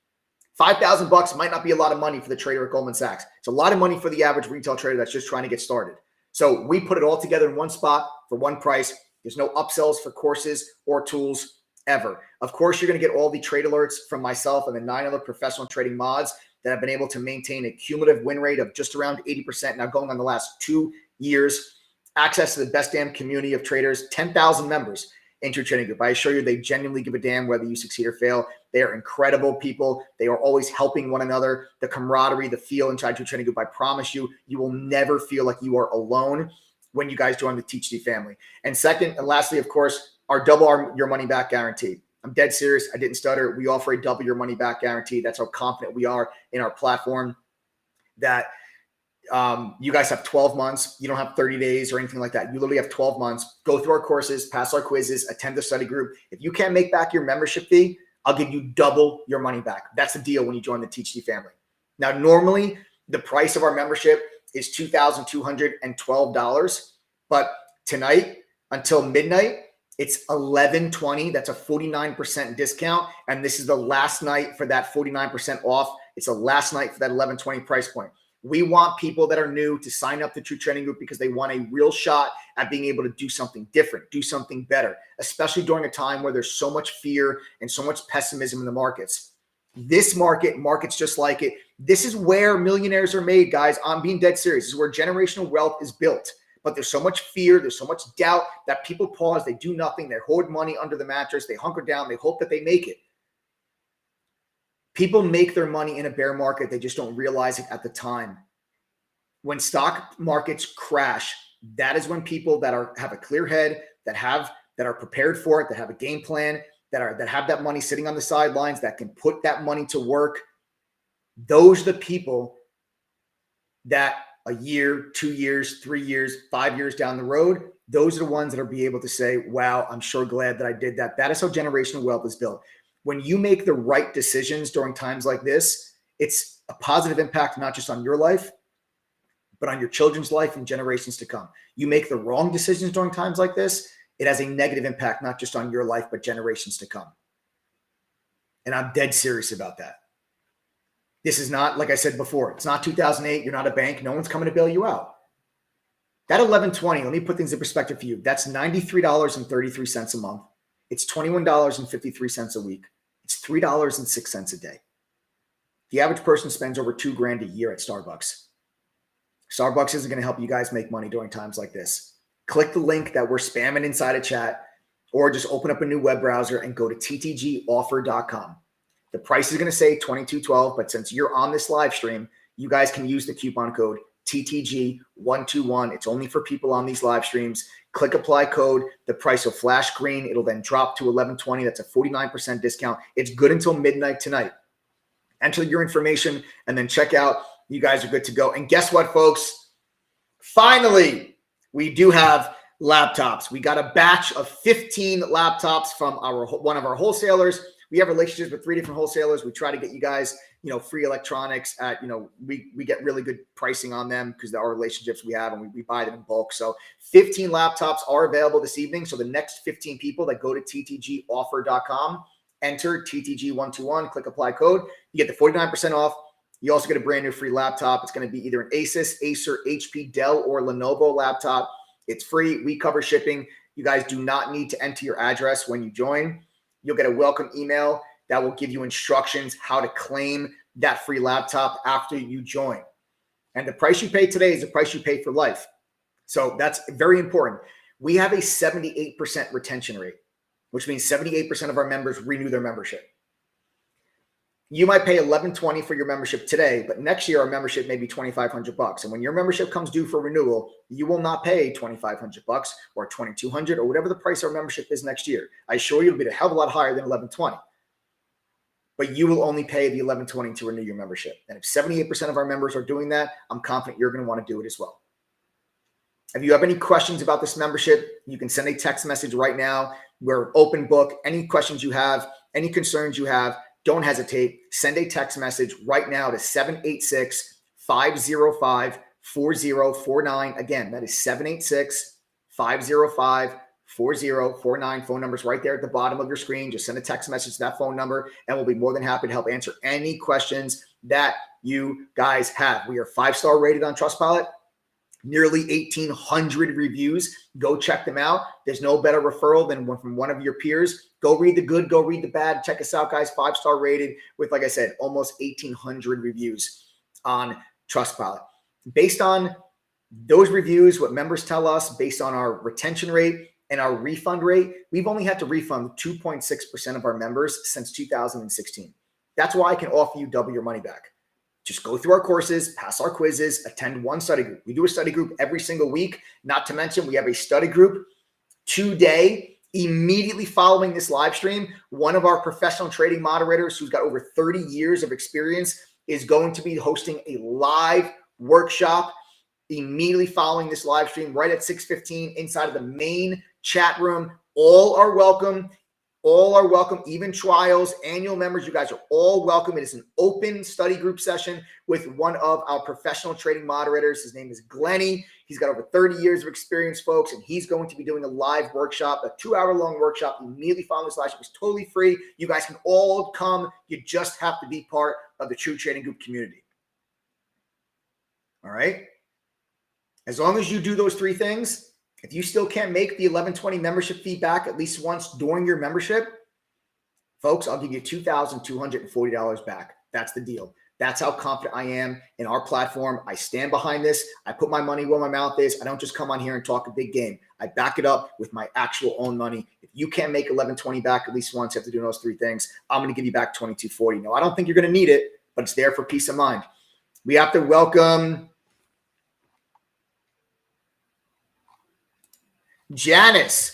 $5,000 might not be a lot of money for the trader at Goldman Sachs. It's a lot of money for the average retail trader that's just trying to get started. So we put it all together in one spot for one price. There's no upsells for courses or tools ever. Of course, you're going to get all the trade alerts from myself and the 9 other professional trading mods that have been able to maintain a cumulative win rate of just around 80% now going on the last 2 years. Access to the best damn community of traders, 10,000 members in True Trading Group. I assure you, they genuinely give a damn whether you succeed or fail. They are incredible people. They are always helping one another. The camaraderie, the feel inside True Trading Group, I promise you, you will never feel like you are alone when you guys join the TTG family. And second, and lastly, of course, our double your money back guarantee. I'm dead serious. I didn't stutter. We offer a double your money back guarantee. That's how confident we are in our platform that you guys have 12 months. You don't have 30 days or anything like that. You literally have 12 months. Go through our courses, pass our quizzes, attend the study group. If you can't make back your membership fee, I'll give you double your money back. That's the deal when you join the TTG family. Now, normally the price of our membership is $2,212, but tonight until midnight, it's $1,120. That's a 49% discount. And this is the last night for that 49% off. It's the last night for that $1,120 price point. We want people that are new to sign up to True Trading Group because they want a real shot at being able to do something different, do something better, especially during a time where there's so much fear and so much pessimism in the markets. This markets just like it. This is where millionaires are made, guys. I'm being dead serious. This is where generational wealth is built. But there's so much fear, there's so much doubt that people pause, they do nothing, they hoard money under the mattress, they hunker down, they hope that they make it. People make their money in a bear market. They just don't realize it at the time. When stock markets crash, that is when people that have a clear head, that are prepared for it, that have a game plan, that have that money sitting on the sidelines, that can put that money to work. Those are the people that a year, 2 years, 3 years, 5 years down the road, those are the ones that will be able to say, wow, I'm sure glad that I did that. That is how generational wealth is built. When you make the right decisions during times like this, it's a positive impact, not just on your life, but on your children's life and generations to come. You make the wrong decisions during times like this, it has a negative impact, not just on your life, but generations to come. And I'm dead serious about that. This is not, like I said before, it's not 2008. You're not a bank. No one's coming to bail you out. That 1120, let me put things in perspective for you. That's $93.33 a month. It's $21.53 a week. It's $3.06 a day. The average person spends over $2,000 a year at Starbucks. Starbucks isn't going to help you guys make money during times like this. Click the link that we're spamming inside a chat, or just open up a new web browser and go to ttgoffer.com. The price is going to say $22.12, but since you're on this live stream, you guys can use the coupon code TTG121. It's only for people on these live streams. Click apply code. The price will flash green. It'll then drop to $11.20. That's a 49% discount. It's good until midnight tonight. Enter your information and then check out. You guys are good to go. And guess what, folks? Finally, we do have laptops. We got a batch of 15 laptops from one of our wholesalers. We have relationships with 3 different wholesalers. We try to get you guys, free electronics at, we get really good pricing on them because there are relationships we have, and we buy them in bulk. So 15 laptops are available this evening. So the next 15 people that go to ttgoffer.com, enter TTG121, click apply code, you get the 49% off. You also get a brand new free laptop. It's going to be either an Asus, Acer, HP, Dell, or Lenovo laptop. It's free. We cover shipping. You guys do not need to enter your address when you join. You'll get a welcome email that will give you instructions how to claim that free laptop after you join. And the price you pay today is the price you pay for life. So that's very important. We have a 78% retention rate, which means 78% of our members renew their membership. You might pay $11.20 for your membership today, but next year our membership may be $2,500. And when your membership comes due for renewal, you will not pay $2,500 or $2,200 or whatever the price of our membership is next year. I assure you it'll be a hell of a lot higher than $11.20. But you will only pay the $11.20 to renew your membership. And if 78% of our members are doing that, I'm confident you're going to want to do it as well. If you have any questions about this membership, you can send a text message right now. We're open book. Any questions you have, any concerns you have, don't hesitate. Send a text message right now to 786-505-4049. Again, that is 786-505-4049. Phone number's right there at the bottom of your screen. Just send a text message to that phone number, and we'll be more than happy to help answer any questions that you guys have. We are 5-star rated on Trustpilot. Nearly 1,800 reviews. Go check them out. There's no better referral than one from one of your peers. Go read the good, go read the bad. Check us out, guys. 5-star rated with, like I said, almost 1,800 reviews on Trustpilot. Based on those reviews, what members tell us, based on our retention rate and our refund rate, we've only had to refund 2.6% of our members since 2016. That's why I can offer you double your money back. Just go through our courses, pass our quizzes, attend one study group. We do a study group every single week. Not to mention, we have a study group today, immediately following this live stream. One of our professional trading moderators who's got over 30 years of experience is going to be hosting a live workshop immediately following this live stream right at 6:15 inside of the main chat room. All are welcome. All are welcome, even trials, annual members, you guys are all welcome. It is an open study group session with one of our professional trading moderators. His name is Glenny. He's got over 30 years of experience, folks, and he's going to be doing a live workshop, a 2-hour-long workshop immediately following this live stream. It's totally free. You guys can all come. You just have to be part of the True Trading Group community. All right? As long as you do those 3 things, if you still can't make the $11.20 membership fee back at least once during your membership, folks, I'll give you $2,240 back. That's the deal. That's how confident I am in our platform. I stand behind this. I put my money where my mouth is. I don't just come on here and talk a big game. I back it up with my actual own money. If you can't make $11.20 back at least once after doing those 3 things, I'm going to give you back $2,240. No, I don't think you're going to need it, but it's there for peace of mind. We have to welcome Janice.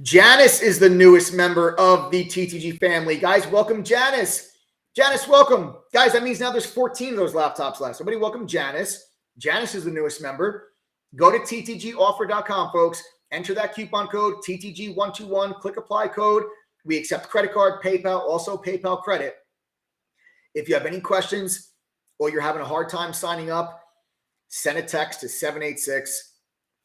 Janice is the newest member of the TTG family. Guys, welcome Janice. Janice, welcome. Guys, that means now there's 14 of those laptops left. Somebody welcome Janice. Janice is the newest member. Go to ttgoffer.com, folks. Enter that coupon code, TTG121. Click apply code. We accept credit card, PayPal, also PayPal credit. If you have any questions or you're having a hard time signing up, send a text to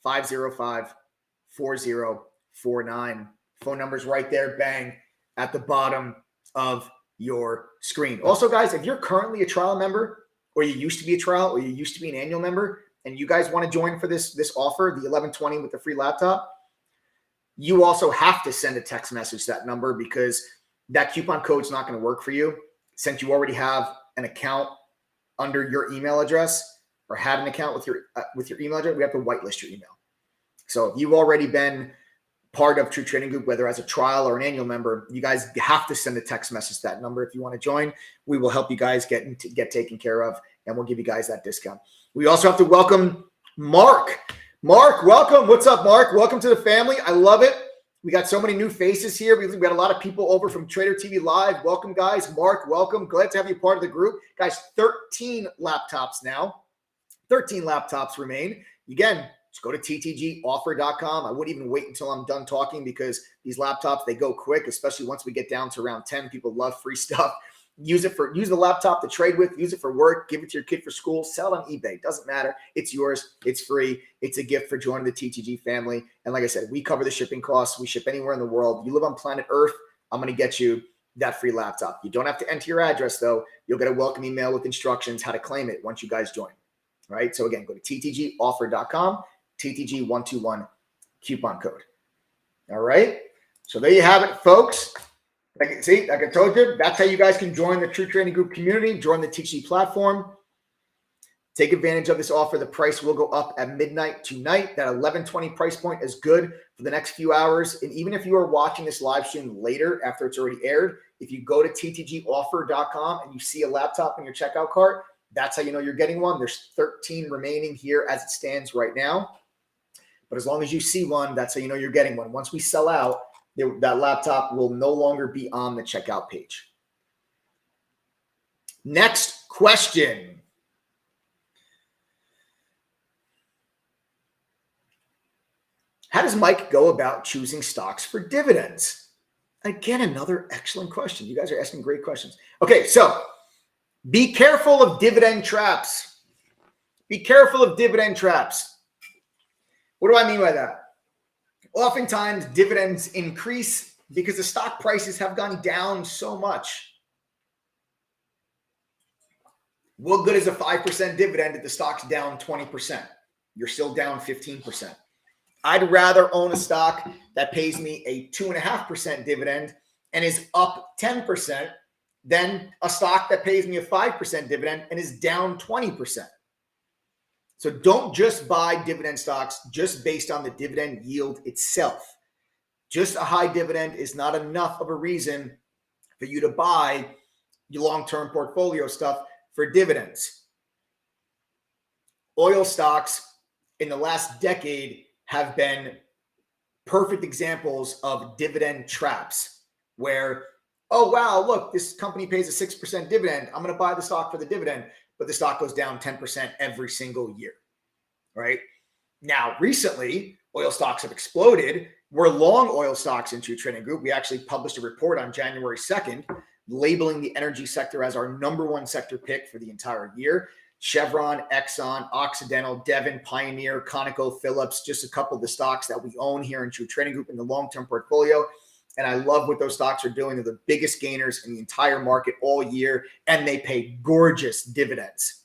786-505-4049. Phone number's right there, bang, at the bottom of your screen. Also, guys, if you're currently a trial member, or you used to be a trial, or you used to be an annual member, and you guys want to join for this offer, the 1120 with the free laptop, you also have to send a text message to that number because that coupon code's not going to work for you since you already have an account under your email address or had an account with your email address. We have to whitelist your email. So if you've already been part of True Trading Group, whether as a trial or an annual member, you guys have to send a text message to that number if you want to join. We will help you guys get taken care of, and we'll give you guys that discount. We also have to welcome Mark. Mark, welcome. What's up, Mark? Welcome to the family. I love it. We got so many new faces here. We got a lot of people over from Trader TV Live. Welcome, guys. Mark, welcome. Glad to have you part of the group. Guys, 13 laptops now. 13 laptops remain. Again, just go to ttgoffer.com. I wouldn't even wait until I'm done talking because these laptops, they go quick, especially once we get down to around 10. People love free stuff. Use the laptop to trade with, use it for work, give it to your kid for school, sell it on eBay. Doesn't matter. It's yours. It's free. It's a gift for joining the TTG family. And like I said, we cover the shipping costs. We ship anywhere in the world. You live on planet Earth, I'm going to get you that free laptop. You don't have to enter your address, though. You'll get a welcome email with instructions how to claim it once you guys join. All right? So again, go to ttgoffer.com, TTG121 coupon code. All right? So there you have it, folks. Like I told you, that's how you guys can join the True Trading Group community, join the TTG platform. Take advantage of this offer. The price will go up at midnight tonight. That 1120 price point is good for the next few hours. And even if you are watching this live stream later after it's already aired, if you go to ttgoffer.com and you see a laptop in your checkout cart, that's how you know you're getting one. There's 13 remaining here as it stands right now. But as long as you see one, that's how you know you're getting one. Once we sell out, that laptop will no longer be on the checkout page. Next question. How does Mike go about choosing stocks for dividends? Again, another excellent question. You guys are asking great questions. Okay, so be careful of dividend traps. Be careful of dividend traps. What do I mean by that? Oftentimes, dividends increase because the stock prices have gone down so much. What good is a 5% dividend if the stock's down 20%? You're still down 15%. I'd rather own a stock that pays me a 2.5% dividend and is up 10% than a stock that pays me a 5% dividend and is down 20%. So don't just buy dividend stocks just based on the dividend yield itself. Just a high dividend is not enough of a reason for you to buy your long-term portfolio stuff for dividends. Oil stocks in the last decade have been perfect examples of dividend traps where, oh, wow, look, this company pays a 6% dividend. I'm going to buy the stock for the dividend. But the stock goes down 10% every single year, right? Now, recently, oil stocks have exploded. We're long oil stocks in True Trading Group. We actually published a report on January 2nd, labeling the energy sector as our number one sector pick for the entire year. Chevron, Exxon, Occidental, Devon, Pioneer, Conoco, Phillips, just a couple of the stocks that we own here in True Trading Group in the long-term portfolio. And I love what those stocks are doing. They're the biggest gainers in the entire market all year, and they pay gorgeous dividends,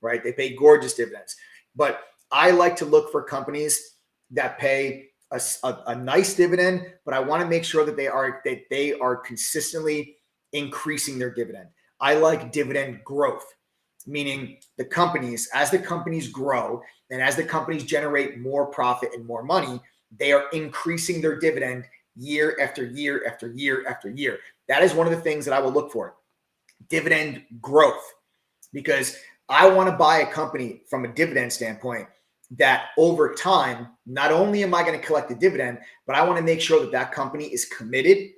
right? They pay gorgeous dividends. But I like to look for companies that pay a nice dividend, but I want to make sure that they are consistently increasing their dividend. I like dividend growth, meaning as the companies grow and as the companies generate more profit and more money, they are increasing their dividend year after year after year after year. That is one of the things that I will look for, dividend growth, because I want to buy a company from a dividend standpoint that over time, not only am I going to collect the dividend, but I want to make sure that that company is committed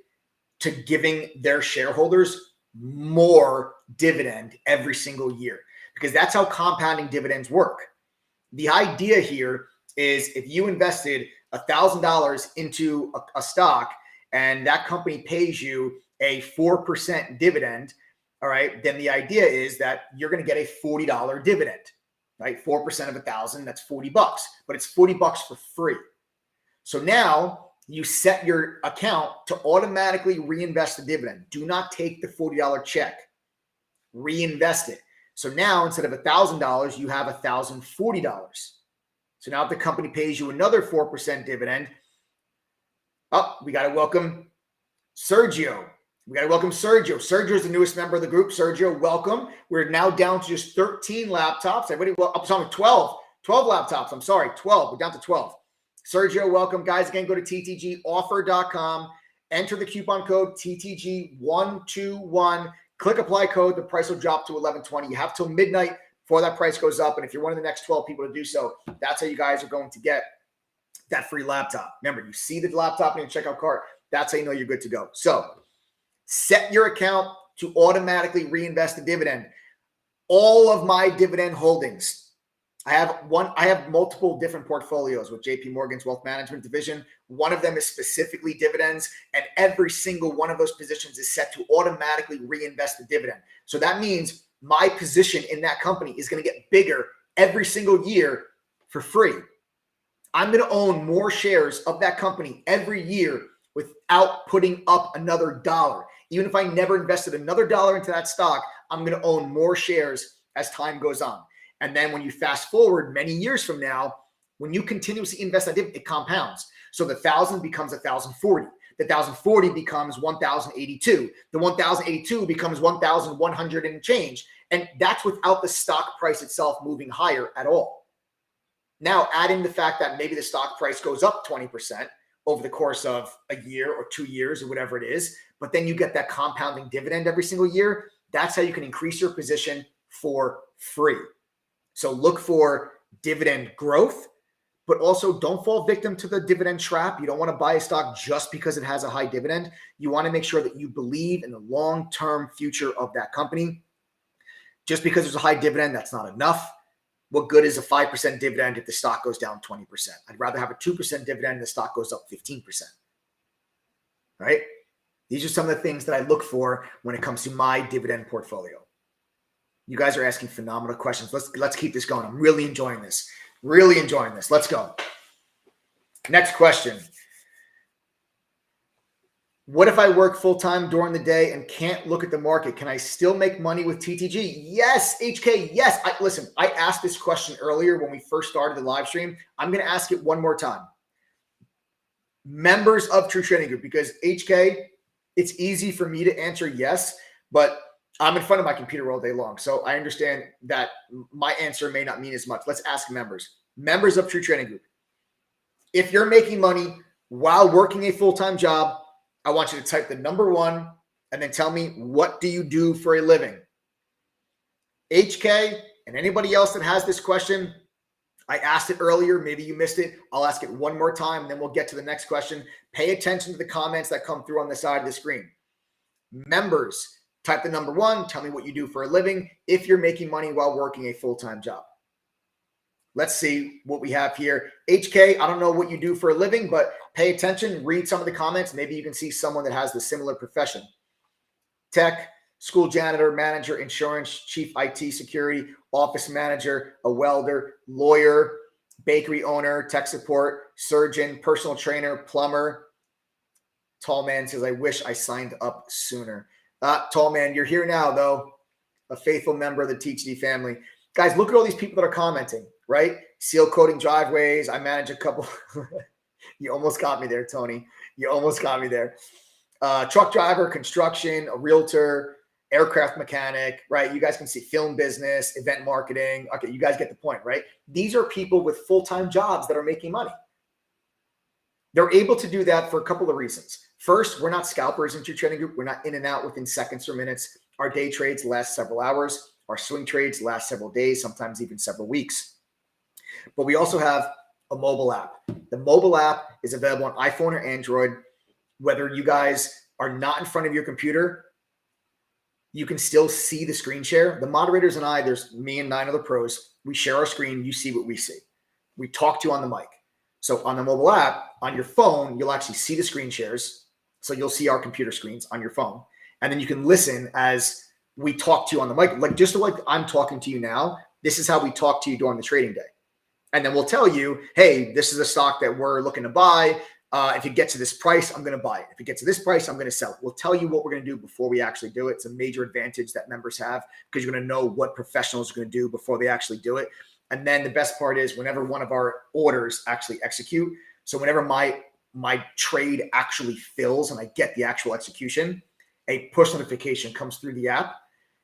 to giving their shareholders more dividend every single year, because that's how compounding dividends work. The idea here is if you invested $1,000 into a stock and that company pays you a 4% dividend, all right, then the idea is that you're going to get a $40 dividend, right? 4% of 1,000, that's $40, but it's $40 for free. So now you set your account to automatically reinvest the dividend. Do not take the $40 check, reinvest it. So now instead of $1,000, you have $1,040. So now if the company pays you another 4% dividend, we got to welcome Sergio. Sergio is the newest member of the group. Sergio, welcome. We're now down to just 13 laptops. Everybody, I'm sorry, 12 laptops. I'm sorry, 12. We're down to 12. Sergio, welcome. Guys, again, go to ttgoffer.com. Enter the coupon code TTG121. Click apply code. The price will drop to $11.20. You have till midnight before that price goes up. And if you're one of the next 12 people to do so, that's how you guys are going to get that free laptop. Remember, you see the laptop in your checkout cart. That's how you know you're good to go. So set your account to automatically reinvest the dividend. All of my dividend holdings, I have multiple different portfolios with JP Morgan's wealth management division. One of them is specifically dividends, and every single one of those positions is set to automatically reinvest the dividend. So that means my position in that company is going to get bigger every single year for free. I'm going to own more shares of that company every year without putting up another dollar. Even if I never invested another dollar into that stock, I'm going to own more shares as time goes on. And then when you fast forward many years from now, when you continuously invest that dividend, it compounds. So the 1,000 becomes 1,040. The 1,040 becomes 1,082. The 1,082 becomes 1,100 and change. And that's without the stock price itself moving higher at all. Now, add in the fact that maybe the stock price goes up 20% over the course of a year or 2 years or whatever it is, but then you get that compounding dividend every single year. That's how you can increase your position for free. So look for dividend growth, but also don't fall victim to the dividend trap. You don't want to buy a stock just because it has a high dividend. You want to make sure that you believe in the long-term future of that company. Just because there's a high dividend, that's not enough. What good is a 5% dividend if the stock goes down 20%? I'd rather have a 2% dividend and the stock goes up 15%. Right? These are some of the things that I look for when it comes to my dividend portfolio. You guys are asking phenomenal questions. Let's keep this going. I'm really enjoying this. Let's go. Next question. What if I work full-time during the day and can't look at the market? Can I still make money with TTG? Yes, HK, yes. Listen, I asked this question earlier when we first started the live stream. I'm going to ask it one more time. Members of True Trading Group, because HK, it's easy for me to answer yes, but I'm in front of my computer all day long. So I understand that my answer may not mean as much. Let's ask members of True Trading Group. If you're making money while working a full-time job, I want you to type the number 1 and then tell me, what do you do for a living? HK and anybody else that has this question, I asked it earlier. Maybe you missed it. I'll ask it one more time, and then we'll get to the next question. Pay attention to the comments that come through on the side of the screen. Members, type the number 1. Tell me what you do for a living if you're making money while working a full-time job. Let's see what we have here. HK, I don't know what you do for a living, but pay attention. Read some of the comments. Maybe you can see someone that has the similar profession. Tech, school janitor, manager, insurance, chief IT security, office manager, a welder, lawyer, bakery owner, tech support, surgeon, personal trainer, plumber. Tall man says, I wish I signed up sooner. Tall man, you're here now, though. A faithful member of the TTG family. Guys, look at all these people that are commenting, right? Seal coating driveways. I manage a couple. You almost got me there, Tony. You almost got me there. Truck driver, construction, a realtor, aircraft mechanic, right? You guys can see film business, event marketing. Okay, you guys get the point, right? These are people with full-time jobs that are making money. They're able to do that for a couple of reasons. First, we're not scalpers in True Trading Group. We're not in and out within seconds or minutes. Our day trades last several hours. Our swing trades last several days, sometimes even several weeks. But we also have a mobile app. The mobile app is available on iPhone or Android. Whether you guys are not in front of your computer, you can still see the screen share. The moderators and I, there's me and 9 other pros. We share our screen. You see what we see. We talk to you on the mic. So on the mobile app, on your phone, you'll actually see the screen shares. So you'll see our computer screens on your phone. And then you can listen as we talk to you on the mic. Like just like I'm talking to you now, this is how we talk to you during the trading day. And then we'll tell you, hey, this is a stock that we're looking to buy. If it gets to this price, I'm going to buy it. If it gets to this price, I'm going to sell it. We'll tell you what we're going to do before we actually do it. It's a major advantage that members have because you're going to know what professionals are going to do before they actually do it. And then the best part is whenever one of our orders actually execute. So whenever my trade actually fills and I get the actual execution, a push notification comes through the app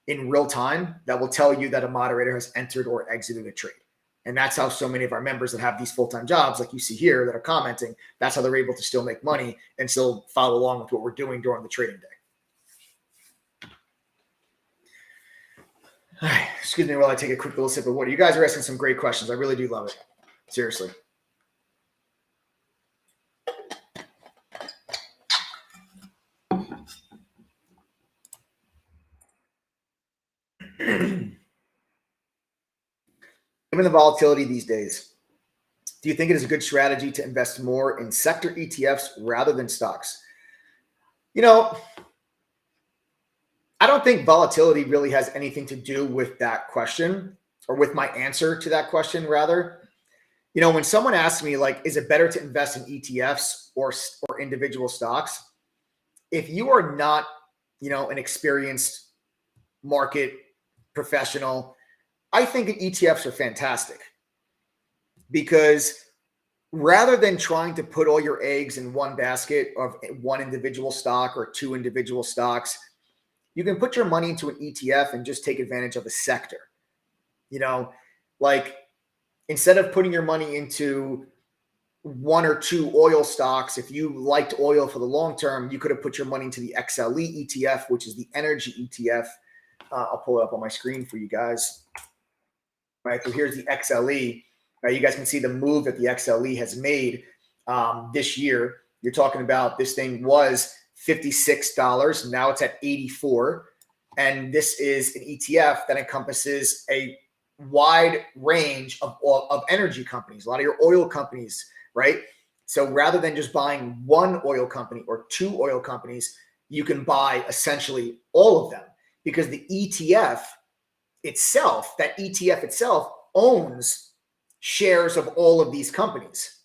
in real time that will tell you that a moderator has entered or exited a trade. And that's how so many of our members that have these full-time jobs, like you see here, that are commenting, that's how they're able to still make money and still follow along with what we're doing during the trading day. All right, excuse me while I take a quick little sip of water. You guys are asking some great questions. I really do love it. Seriously. Given the volatility these days, do you think it is a good strategy to invest more in sector ETFs rather than stocks? You know, I don't think volatility really has anything to do with that question or with my answer to that question, rather. You know, when someone asks me, like, is it better to invest in ETFs or individual stocks? If you are not, you know, an experienced market professional, I think ETFs are fantastic because rather than trying to put all your eggs in one basket of one individual stock or 2 individual stocks, you can put your money into an ETF and just take advantage of a sector. You know, like instead of putting your money into 1 or 2 oil stocks, if you liked oil for the long term, you could have put your money into the XLE ETF, which is the energy ETF. I'll pull it up on my screen for you guys. All right, so here's the XLE. You guys can see the move that the XLE has made this year. You're talking about this thing was $56. Now it's at $84. And this is an ETF that encompasses a wide range of energy companies, a lot of your oil companies, right? So rather than just buying 1 oil company or 2 oil companies, you can buy essentially all of them because the ETF itself, that ETF itself owns shares of all of these companies.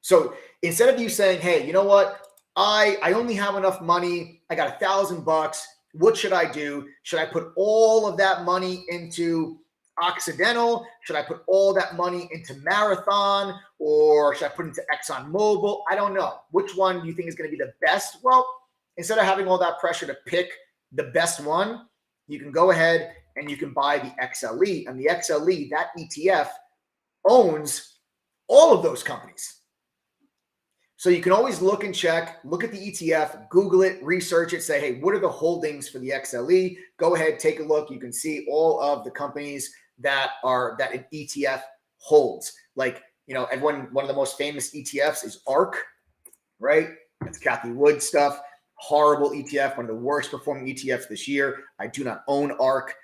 So instead of you saying, hey, you know what? I only have enough money. I got $1,000. What should I do? Should I put all of that money into Occidental? Should I put all that money into Marathon? Or should I put it into ExxonMobil? I don't know. Which one do you think is going to be the best? Well, instead of having all that pressure to pick the best one, you can go ahead and you can buy the XLE. And the XLE, that ETF, owns all of those companies. So you can always look and check, look at the ETF, Google it, research it, say, hey, what are the holdings for the XLE? Go ahead, take a look. You can see all of the companies that an ETF holds. Like, you know, and one of the most famous ETFs is ARK, right? That's Kathy Wood stuff. Horrible ETF, one of the worst performing ETFs this year. I do not own ARK.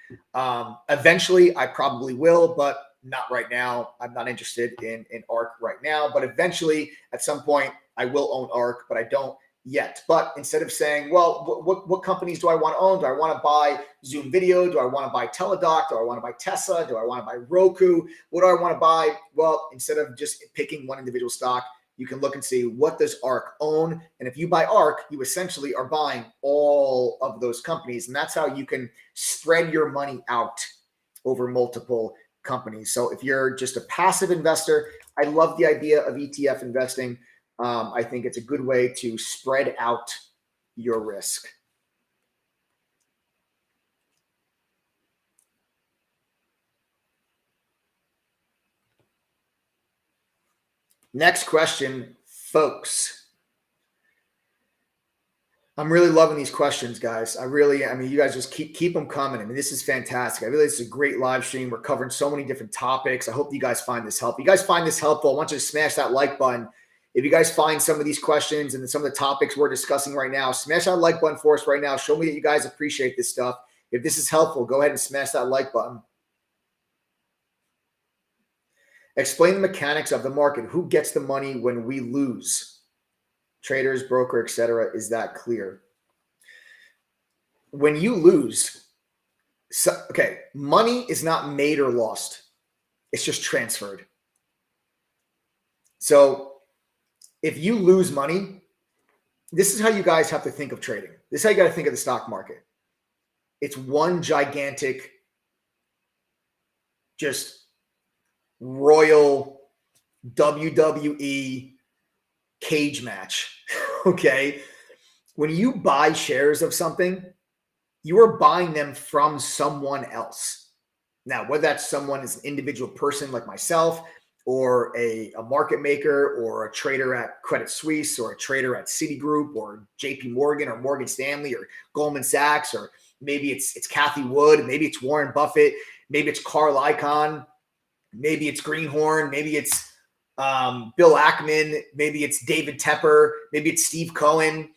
Eventually, I probably will, but not right now. I'm not interested in ARK right now, but eventually, at some point, I will own ARK, but I don't yet. But instead of saying, well, what companies do I want to own? Do I want to buy Zoom Video? Do I want to buy Teladoc? Do I want to buy Tesla? Do I want to buy Roku? What do I want to buy? Well, instead of just picking one individual stock, you can look and see what does ARK own. And if you buy ARK, you essentially are buying all of those companies. And that's how you can spread your money out over multiple companies. So if you're just a passive investor, I love the idea of ETF investing. I think it's a good way to spread out your risk. Next question, folks. I'm really loving these questions, guys. I mean, you guys just keep them coming. I mean, this is fantastic. I really, this is a great live stream. We're covering so many different topics. I hope you guys find this helpful. If you guys find this helpful, I want you to smash that like button. If you guys find some of these questions and some of the topics we're discussing right now, smash that like button for us right now. Show me that you guys appreciate this stuff. If this is helpful, go ahead and smash that like button. Explain the mechanics of the market. Who gets the money when we lose? Traders, broker, etc. Is that clear? When you lose, money is not made or lost. It's just transferred. So if you lose money, this is how you guys have to think of trading. This is how you got to think of the stock market. It's one gigantic, just royal WWE cage match. Okay. When you buy shares of something, you are buying them from someone else. Now, whether that someone is an individual person like myself, or a market maker, or a trader at Credit Suisse, or a trader at Citigroup, or JP Morgan, or Morgan Stanley, or Goldman Sachs, or maybe it's Cathie Wood, maybe it's Warren Buffett, maybe it's Carl Icahn, maybe it's Greenhorn, maybe it's Bill Ackman, maybe it's David Tepper, maybe it's Steve Cohen,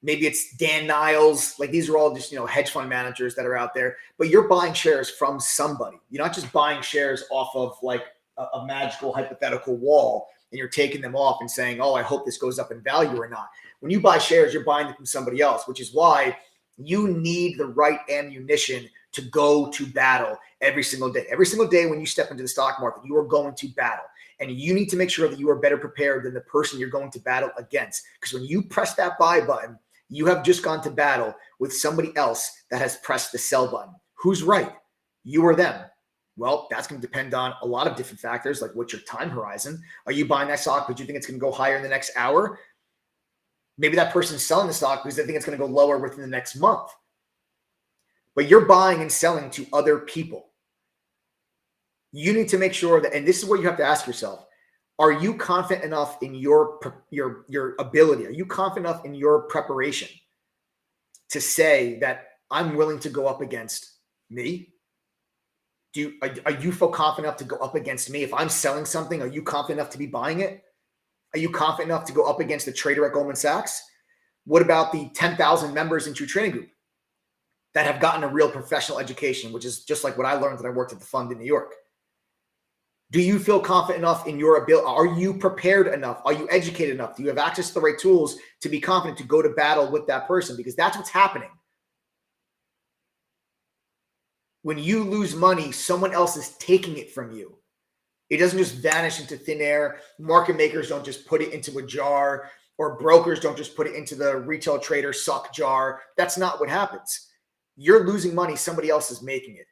maybe it's Dan Niles. Like, these are all just, hedge fund managers that are out there, but you're buying shares from somebody. You're not just buying shares off of like a magical hypothetical wall and you're taking them off and saying, oh, I hope this goes up in value or not. When you buy shares, you're buying them from somebody else, which is why you need the right ammunition to go to battle every single day. Every single day when you step into the stock market, you are going to battle. And you need to make sure that you are better prepared than the person you're going to battle against. Because when you press that buy button, you have just gone to battle with somebody else that has pressed the sell button. Who's right? You or them? Well, that's going to depend on a lot of different factors, like what's your time horizon? Are you buying that stock because you think it's going to go higher in the next hour? Maybe that person's selling the stock because they think it's going to go lower within the next month. But you're buying and selling to other people. You need to make sure that, and this is what you have to ask yourself, are you confident enough in your ability? Are you confident enough in your preparation to say that I'm willing to go up against me? Are you feel confident enough to go up against me? If I'm selling something, are you confident enough to be buying it? Are you confident enough to go up against the trader at Goldman Sachs? What about the 10,000 members in True Trading Group that have gotten a real professional education, which is just like what I learned when I worked at the fund in New York? Do you feel confident enough in your ability? Are you prepared enough? Are you educated enough? Do you have access to the right tools to be confident to go to battle with that person? Because that's what's happening. When you lose money, someone else is taking it from you. It doesn't just vanish into thin air. Market makers don't just put it into a jar, or brokers don't just put it into the retail trader suck jar. That's not what happens. You're losing money. Somebody else is making it.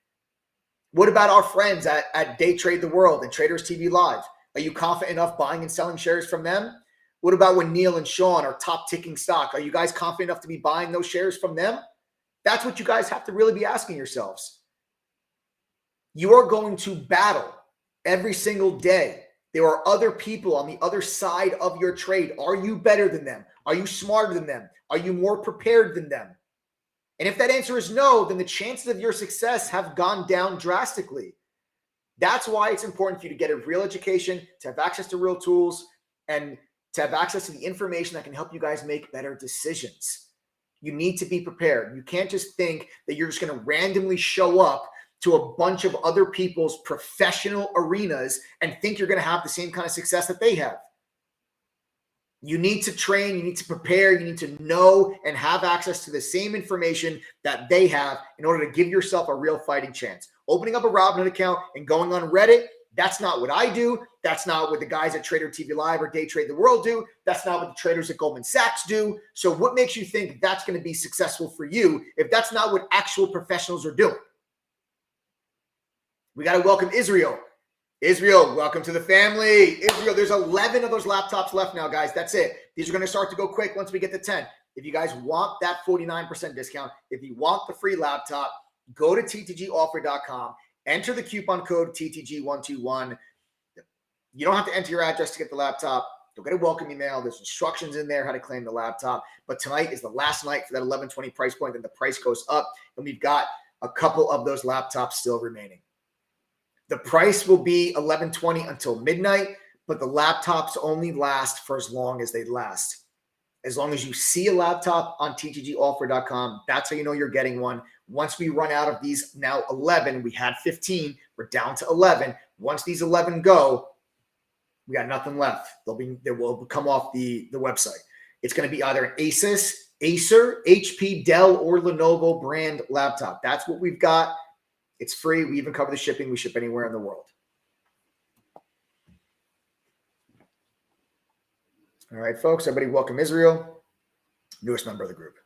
What about our friends at Day Trade the World and Traders TV Live? Are you confident enough buying and selling shares from them? What about when Neil and Sean are top ticking stock? Are you guys confident enough to be buying those shares from them? That's what you guys have to really be asking yourselves. You are going to battle every single day. There are other people on the other side of your trade. Are you better than them? Are you smarter than them? Are you more prepared than them? And if that answer is no, then the chances of your success have gone down drastically. That's why it's important for you to get a real education, to have access to real tools, and to have access to the information that can help you guys make better decisions. You need to be prepared. You can't just think that you're just going to randomly show up to a bunch of other people's professional arenas and think you're going to have the same kind of success that they have. You need to train, you need to prepare, you need to know and have access to the same information that they have in order to give yourself a real fighting chance. Opening up a Robinhood account and going on Reddit, that's not what I do. That's not what the guys at Trader TV Live or Day Trade the World do. That's not what the traders at Goldman Sachs do. So what makes you think that's going to be successful for you if that's not what actual professionals are doing? We got to welcome Israel. Israel, welcome to the family. Israel, there's 11 of those laptops left now, guys. That's it. These are going to start to go quick once we get to 10. If you guys want that 49% discount, if you want the free laptop, go to ttgoffer.com, enter the coupon code TTG121. You don't have to enter your address to get the laptop. You'll get a welcome email. There's instructions in there how to claim the laptop. But tonight is the last night for that 1120 price point. Then the price goes up, and we've got a couple of those laptops still remaining. The price will be 1120 until midnight, but the laptops only last for as long as they last. As long as you see a laptop on ttgoffer.com, that's how you know you're getting one. Once we run out of these now 11, we had 15, we're down to 11. Once these 11 go, we got nothing left. They will come off the website. It's going to be either an Acer, HP, Dell, or Lenovo brand laptop. That's what we've got. It's free. We even cover the shipping. We ship anywhere in the world. All right, folks. Everybody, welcome Israel, newest member of the group.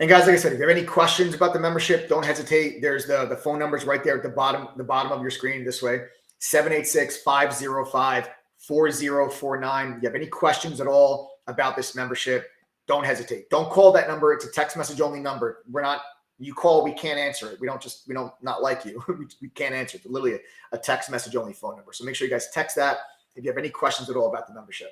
And guys, like I said, if you have any questions about the membership, don't hesitate. There's the phone numbers right there at the bottom of your screen this way, 786-505-4049. If you have any questions at all about this membership, don't hesitate. Don't call that number. It's a text message only number. You call, we can't answer it. We don't not like you. we can't answer it. It's literally a text message only phone number. So make sure you guys text that if you have any questions at all about the membership.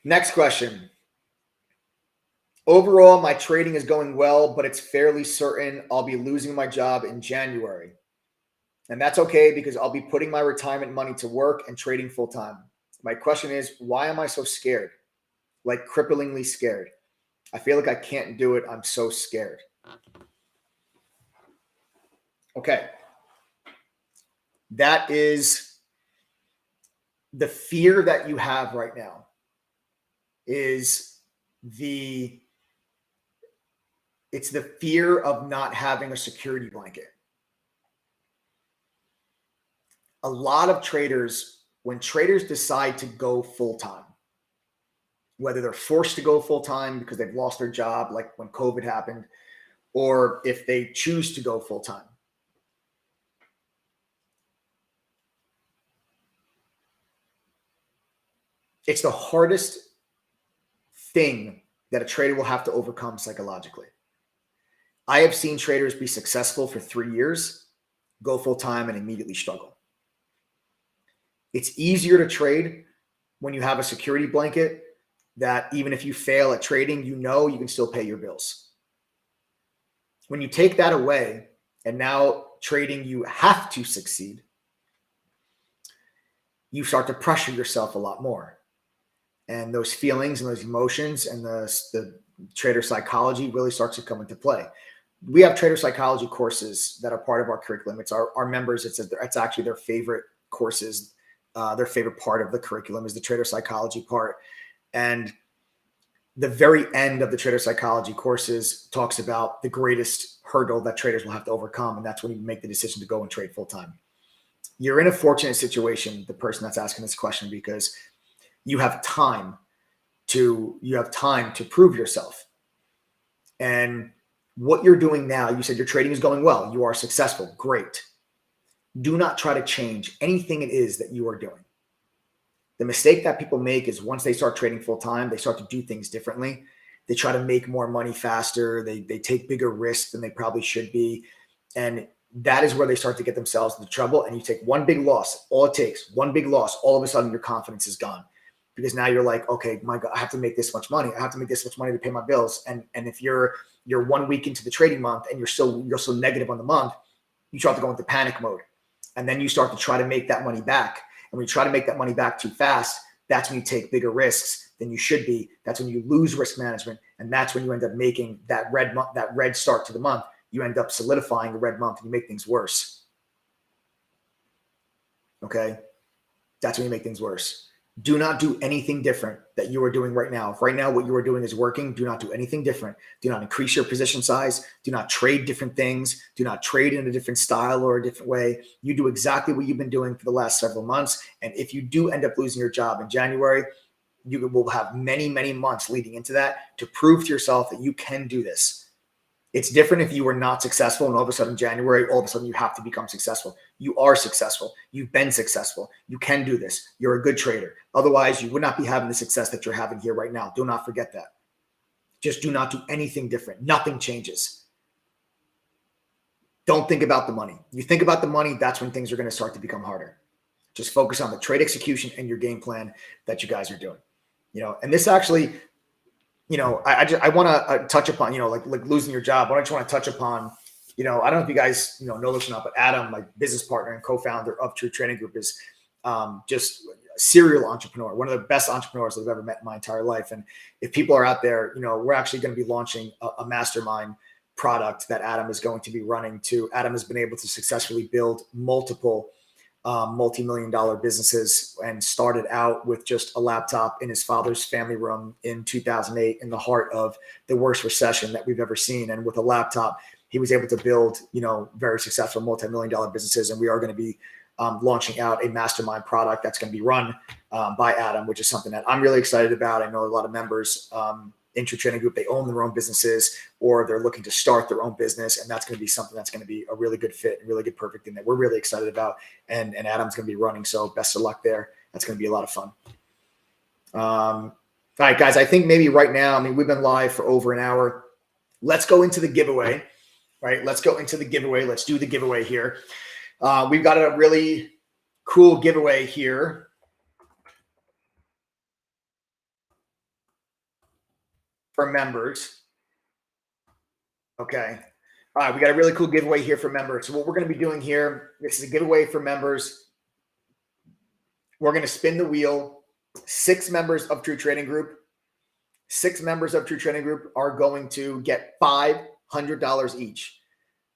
Next question. Overall, my trading is going well, but it's fairly certain I'll be losing my job in January. And that's okay because I'll be putting my retirement money to work and trading full time. My question is, why am I so scared? Like cripplingly scared. I feel like I can't do it. I'm so scared. Okay. That is the fear that you have right now is it's the fear of not having a security blanket. A lot of traders, when traders decide to go full-time, whether they're forced to go full-time because they've lost their job, like when COVID happened, or if they choose to go full-time, it's the hardest thing that a trader will have to overcome psychologically. I have seen traders be successful for 3 years, go full-time, and immediately struggle. It's easier to trade when you have a security blanket that even if you fail at trading, you know you can still pay your bills. When you take that away and now trading, you have to succeed, you start to pressure yourself a lot more. And those feelings and those emotions and the trader psychology really starts to come into play. We have trader psychology courses that are part of our curriculum. It's our members. It's actually their favorite courses. Their favorite part of the curriculum is the trader psychology part. And the very end of the trader psychology courses talks about the greatest hurdle that traders will have to overcome. And that's when you make the decision to go and trade full time. You're in a fortunate situation, the person that's asking this question, because you have time to prove yourself. And what you're doing now, you said your trading is going well. You are successful. Great. Do not try to change anything it is that you are doing. The mistake that people make is once they start trading full time, they start to do things differently. They try to make more money faster. They take bigger risks than they probably should be. And that is where they start to get themselves into trouble. And you take one big loss, all it takes, one big loss, all of a sudden your confidence is gone. Because now you're like, okay, my God, I have to make this much money. I have to make this much money to pay my bills. And if you're 1 week into the trading month and you're still negative on the month, you start to go into panic mode. And then you start to try to make that money back. And when you try to make that money back too fast, that's when you take bigger risks than you should be. That's when you lose risk management. And that's when you end up making that red start to the month. You end up solidifying the red month and you make things worse. Okay? That's when you make things worse. Do not do anything different that you are doing right now. If right now what you are doing is working, do not do anything different. Do not increase your position size. Do not trade different things. Do not trade in a different style or a different way. You do exactly what you've been doing for the last several months. And if you do end up losing your job in January, you will have many, many months leading into that to prove to yourself that you can do this. It's different if you were not successful and all of a sudden January, all of a sudden you have to become successful. You are successful. You've been successful. You can do this. You're a good trader. Otherwise, you would not be having the success that you're having here right now. Do not forget that. Just do not do anything different. Nothing changes. Don't think about the money. You think about the money, that's when things are going to start to become harder. Just focus on the trade execution and your game plan that you guys are doing. And this actually, I want to touch upon, like losing your job. What I just want to touch upon, I don't know if you guys, know this or not, but Adam, my business partner and co-founder of True Trading Group, is just a serial entrepreneur, one of the best entrepreneurs I've ever met in my entire life. And if people are out there, we're actually going to be launching a mastermind product that Adam is going to be running to. Adam has been able to successfully build multiple multi-million-dollar businesses and started out with just a laptop in his father's family room in 2008 in the heart of the worst recession that we've ever seen. And with a laptop, he was able to build, very successful multi-million-dollar businesses. And we are going to be launching out a mastermind product that's going to be run by Adam, which is something that I'm really excited about. I know a lot of members in True Trading Group, they own their own businesses or they're looking to start their own business. And that's going to be something that's going to be a really good fit and really good, perfect thing that we're really excited about. And Adam's going to be running. So best of luck there. That's going to be a lot of fun. All right, guys, I think maybe right now, we've been live for over an hour. Let's go into the giveaway, right? Let's go into the giveaway. Let's do the giveaway here. We've got a really cool giveaway here. For members. Okay. All right. We got a really cool giveaway here for members. So what we're going to be doing here, this is a giveaway for members. We're going to spin the wheel. 6 members of True Trading Group. 6 members of True Trading Group are going to get $500 each.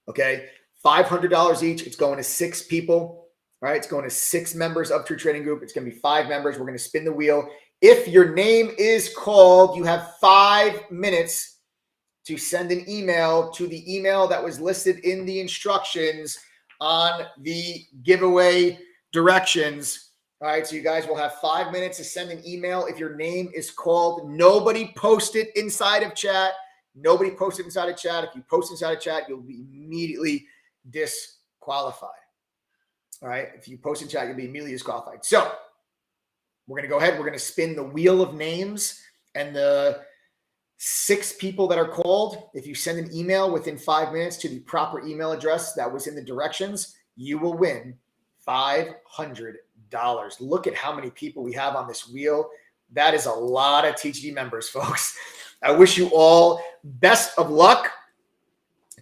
Okay. $500 each. It's going to 6 people. All right. It's going to 6 members of True Trading Group. It's going to be 5 members. We're going to spin the wheel. If your name is called, you have 5 minutes to send an email to the email that was listed in the instructions on the giveaway directions. All right, so you guys will have 5 minutes to send an email if your name is called. Nobody post it inside of chat. Nobody post it inside of chat. If you post inside of chat, you'll be immediately disqualified. All right, if you post in chat, you'll be immediately disqualified. So we're going to go ahead. We're going to spin the wheel of names, and the 6 people that are called, if you send an email within 5 minutes to the proper email address that was in the directions, you will win $500. Look at how many people we have on this wheel. That is a lot of TTG members, folks. I wish you all best of luck.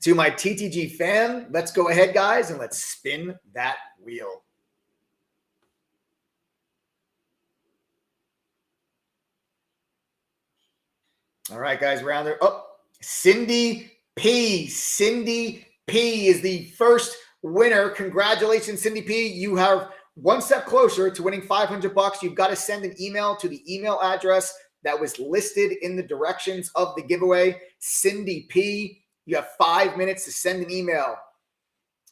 To my TTG fam, let's go ahead, guys, and let's spin that wheel. All right, guys, around there. Oh, Cindy P. Cindy P is the first winner. Congratulations, Cindy P. You have one step closer to winning $500. You've got to send an email to the email address that was listed in the directions of the giveaway. Cindy P. You have 5 minutes to send an email.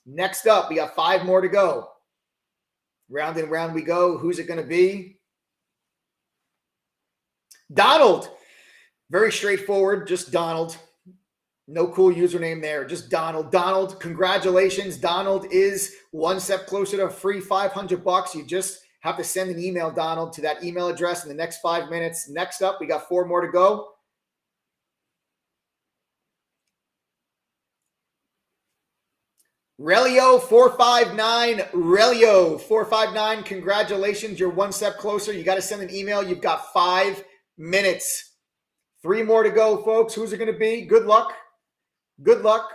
Next up, we got 5 more to go. Round and round we go. Who's it going to be? Donald. Very straightforward, just Donald. No cool username there, just Donald. Donald, congratulations. Donald is one step closer to a free $500. You just have to send an email, Donald, to that email address in the next 5 minutes. Next up, we got 4 more to go. Relio459, Relio459, congratulations. You're one step closer. You got to send an email. You've got 5 minutes. 3 more to go, folks. Who's it going to be? Good luck. Good luck.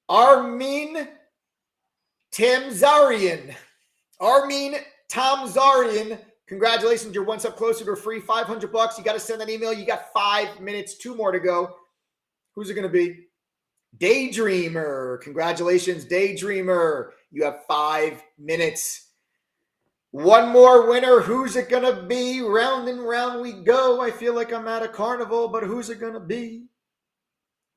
Armin Tamzarian. Armin Tamzarian. Congratulations. You're one step closer to a free $500. You got to send that email. You got 5 minutes. 2 more to go. Who's it going to be? Daydreamer. Congratulations, Daydreamer. You have 5 minutes. 1 more winner. Who's it going to be? Round and round we go. I feel like I'm at a carnival, but who's it going to be?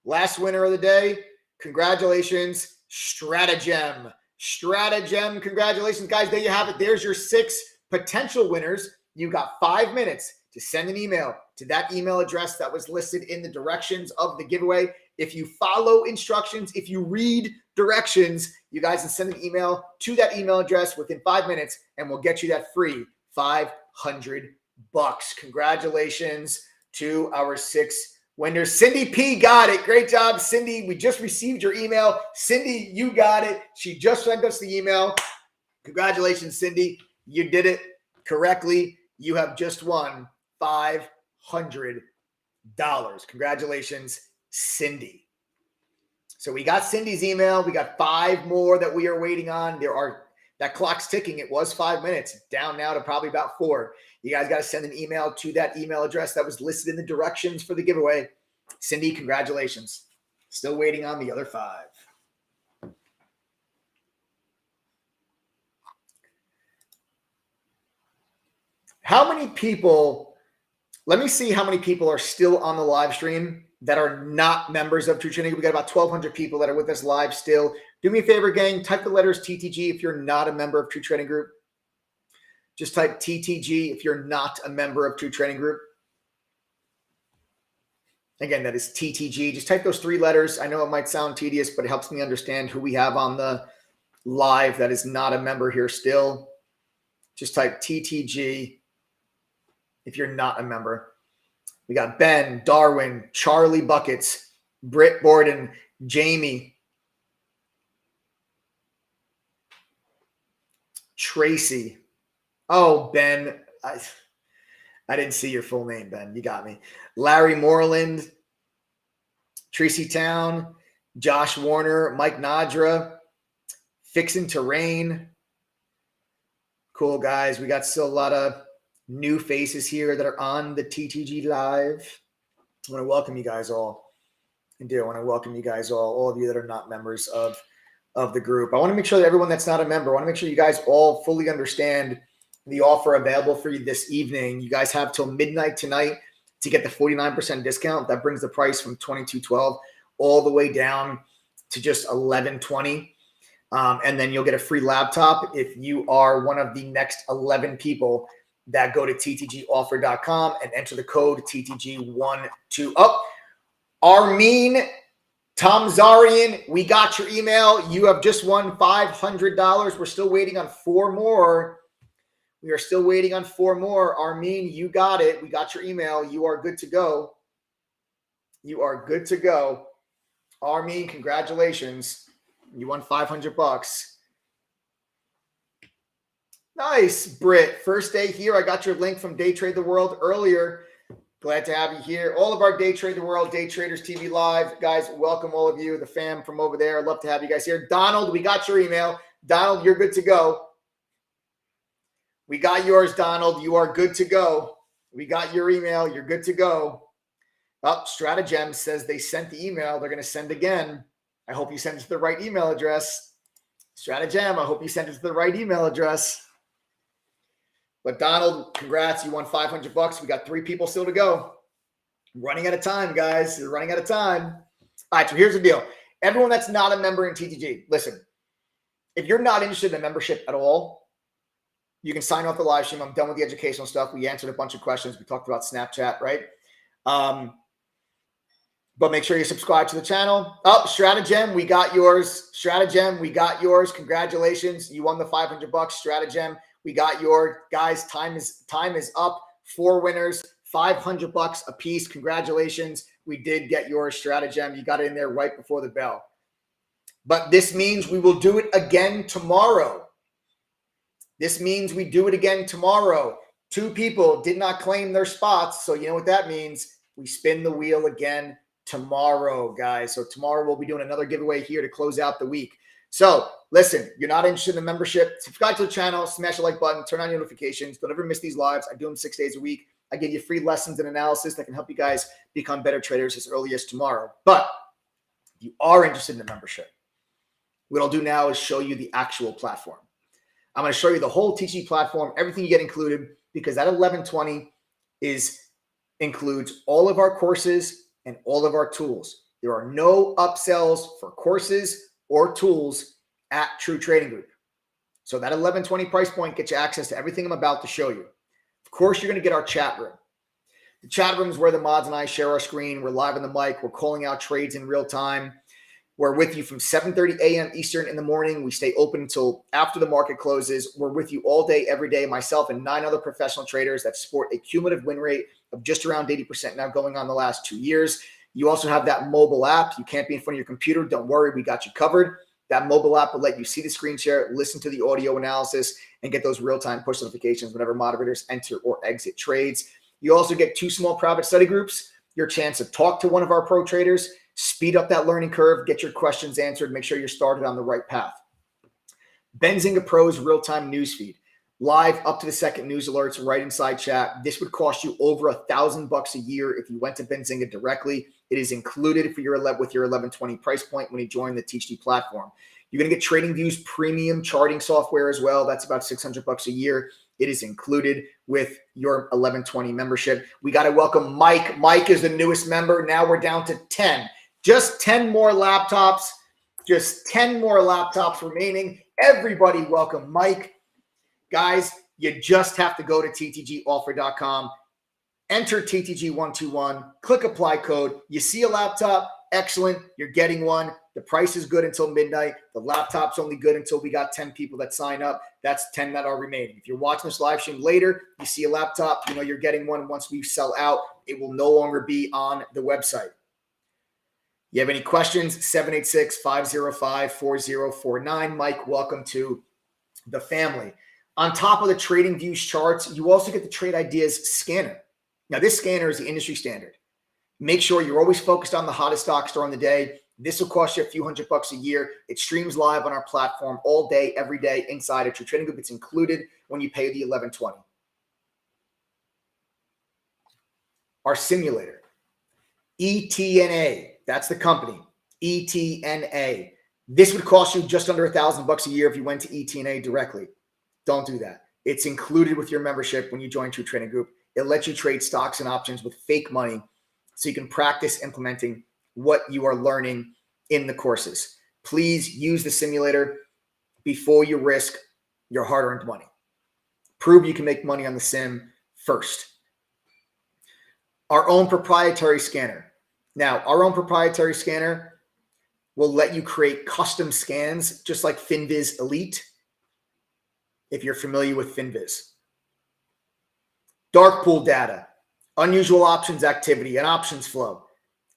Last winner of the day. Congratulations, Stratagem. Stratagem. Congratulations, guys. There you have it. There's your 6 potential winners. You got 5 minutes to send an email to that email address that was listed in the directions of the giveaway. If you follow instructions, if you read directions, you guys can send an email to that email address within 5 minutes, and we'll get you that free $500. Congratulations to our 6 winners. Cindy P got it. Great job, Cindy. We just received your email. Cindy, you got it. She just sent us the email. Congratulations, Cindy. You did it correctly. You have just won $500. Congratulations, Cindy. So we got Cindy's email. We got 5 more that we are waiting on. That clock's ticking. It was 5 minutes. Down now to probably about 4. You guys got to send an email to that email address that was listed in the directions for the giveaway. Cindy, congratulations. Still waiting on the other 5. How many people, let me see how many people are still on the live stream that are not members of True Trading. We got about 1,200 people that are with us live still. Do me a favor, gang. Type the letters TTG if you're not a member of True Trading Group. Just type TTG if you're not a member of True Trading Group. Again, that is TTG. Just type those 3 letters. I know it might sound tedious, but it helps me understand who we have on the live that is not a member here still. Just type TTG if you're not a member. We got Ben, Darwin, Charlie Buckets, Britt Borden, Jamie, Tracy. Oh, Ben. I didn't see your full name, Ben. You got me. Larry Moreland, Tracy Town, Josh Warner, Mike Nadra, Fixin' Terrain. Cool, guys. We got still a lot of new faces here that are on the TTG Live. I want to welcome you guys all. I want to welcome you guys all of you that are not members of the group. I want to make sure that everyone that's not a member, I want to make sure you guys all fully understand the offer available for you this evening. You guys have till midnight tonight to get the 49% discount. That brings the price from $22.12 all the way down to just $11.20. And then you'll get a free laptop if you are one of the next 11 people that go to ttgoffer.com and enter the code TTG12. Armin Tomzarian, we got your email. You have just won $500. We're still waiting on 4 more. We are still waiting on 4 more. Armin, you got it. We got your email. You are good to go. You are good to go. Armin, congratulations. You won $500. Nice, Britt. First day here. I got your link from Day Trade the World earlier. Glad to have you here. All of our Day Trade the World, Day Traders TV Live. Guys, welcome all of you, the fam from over there. I'd love to have you guys here. Donald, we got your email. Donald, you're good to go. We got yours, Donald. You are good to go. We got your email. You're good to go. Stratagem says they sent the email. They're going to send again. I hope you sent it to the right email address. Stratagem, I hope you sent it to the right email address. But Donald, congrats. You won $500. We got 3 people still to go. Running out of time, guys. You're running out of time. All right, so here's the deal. Everyone that's not a member in TTG, listen, if you're not interested in a membership at all, you can sign off the live stream. I'm done with the educational stuff. We answered a bunch of questions. We talked about Snapchat, right? But make sure you subscribe to the channel. Stratagem, we got yours. Stratagem, we got yours. Congratulations. You won the $500. Stratagem, we got yours. Guys, time is up. 4 winners, $500 a piece. Congratulations. We did get yours, Stratagem. You got it in there right before the bell. But this means we will do it again tomorrow. This means we do it again tomorrow. 2 people did not claim their spots. So you know what that means. We spin the wheel again tomorrow, guys. So tomorrow we'll be doing another giveaway here to close out the week. So listen, you're not interested in the membership, subscribe to the channel, smash the like button, turn on your notifications. Don't ever miss these lives. I do them 6 days a week. I give you free lessons and analysis that can help you guys become better traders as early as tomorrow. But if you are interested in the membership, what I'll do now is show you the actual platform. I'm going to show you the whole TTG platform, everything you get included, because that $11.20 includes all of our courses and all of our tools. There are no upsells for courses or tools at True Trading Group. So that $11.20 price point gets you access to everything I'm about to show you. Of course, you're going to get our chat room. The chat room is where the mods and I share our screen. We're live on the mic. We're calling out trades in real time. We're with you from 7:30 a.m. Eastern in the morning. We stay open until after the market closes. We're with you all day, every day. Myself and 9 other professional traders that sport a cumulative win rate of just around 80% now going on the last 2 years. You also have that mobile app. You can't be in front of your computer. Don't worry, we got you covered. That mobile app will let you see the screen share, listen to the audio analysis, and get those real-time push notifications whenever moderators enter or exit trades. You also get 2 small private study groups, your chance to talk to one of our pro traders, speed up that learning curve, get your questions answered, make sure you're started on the right path. Benzinga Pro's real-time newsfeed, live up to the second news alerts right inside chat. This would cost you over $1,000 a year if you went to Benzinga directly. It is included for your with your 1120 price point when you join the TTG platform. You're going to get TradingView's premium charting software as well. That's about $600 a year. It is included with your 1120 membership. We got to welcome Mike. Mike is the newest member. Now we're down to 10. Just 10 more laptops. Just 10 more laptops remaining. Everybody welcome Mike. Guys, you just have to go to ttgoffer.com. Enter TTG121, click apply code. You see a laptop, excellent, you're getting one. The price is good until midnight. The laptop's only good until we got 10 people that sign up. That's 10 that are remaining. If you're watching this live stream later, you see a laptop, you know you're getting one. Once we sell out, it will no longer be on the website. You have any questions? 786-505-4049. Mike, welcome to the family. On top of the TradingView charts, you also get the Trade Ideas scanner. Now, this scanner is the industry standard. Make sure you're always focused on the hottest stocks during the day. This will cost you a few $100 a year. It streams live on our platform all day, every day inside of True Trading Group. It's included when you pay the $11.20. Our simulator, ETNA, that's the company, ETNA. This would cost you just under $1,000 a year if you went to ETNA directly. Don't do that. It's included with your membership when you join True Trading Group. It lets you trade stocks and options with fake money so you can practice implementing what you are learning in the courses. Please use the simulator before you risk your hard-earned money. Prove you can make money on the sim first. Our own proprietary scanner. Now, our own proprietary scanner will let you create custom scans just like FinViz Elite, if you're familiar with FinViz. Dark pool data, unusual options activity, and options flow.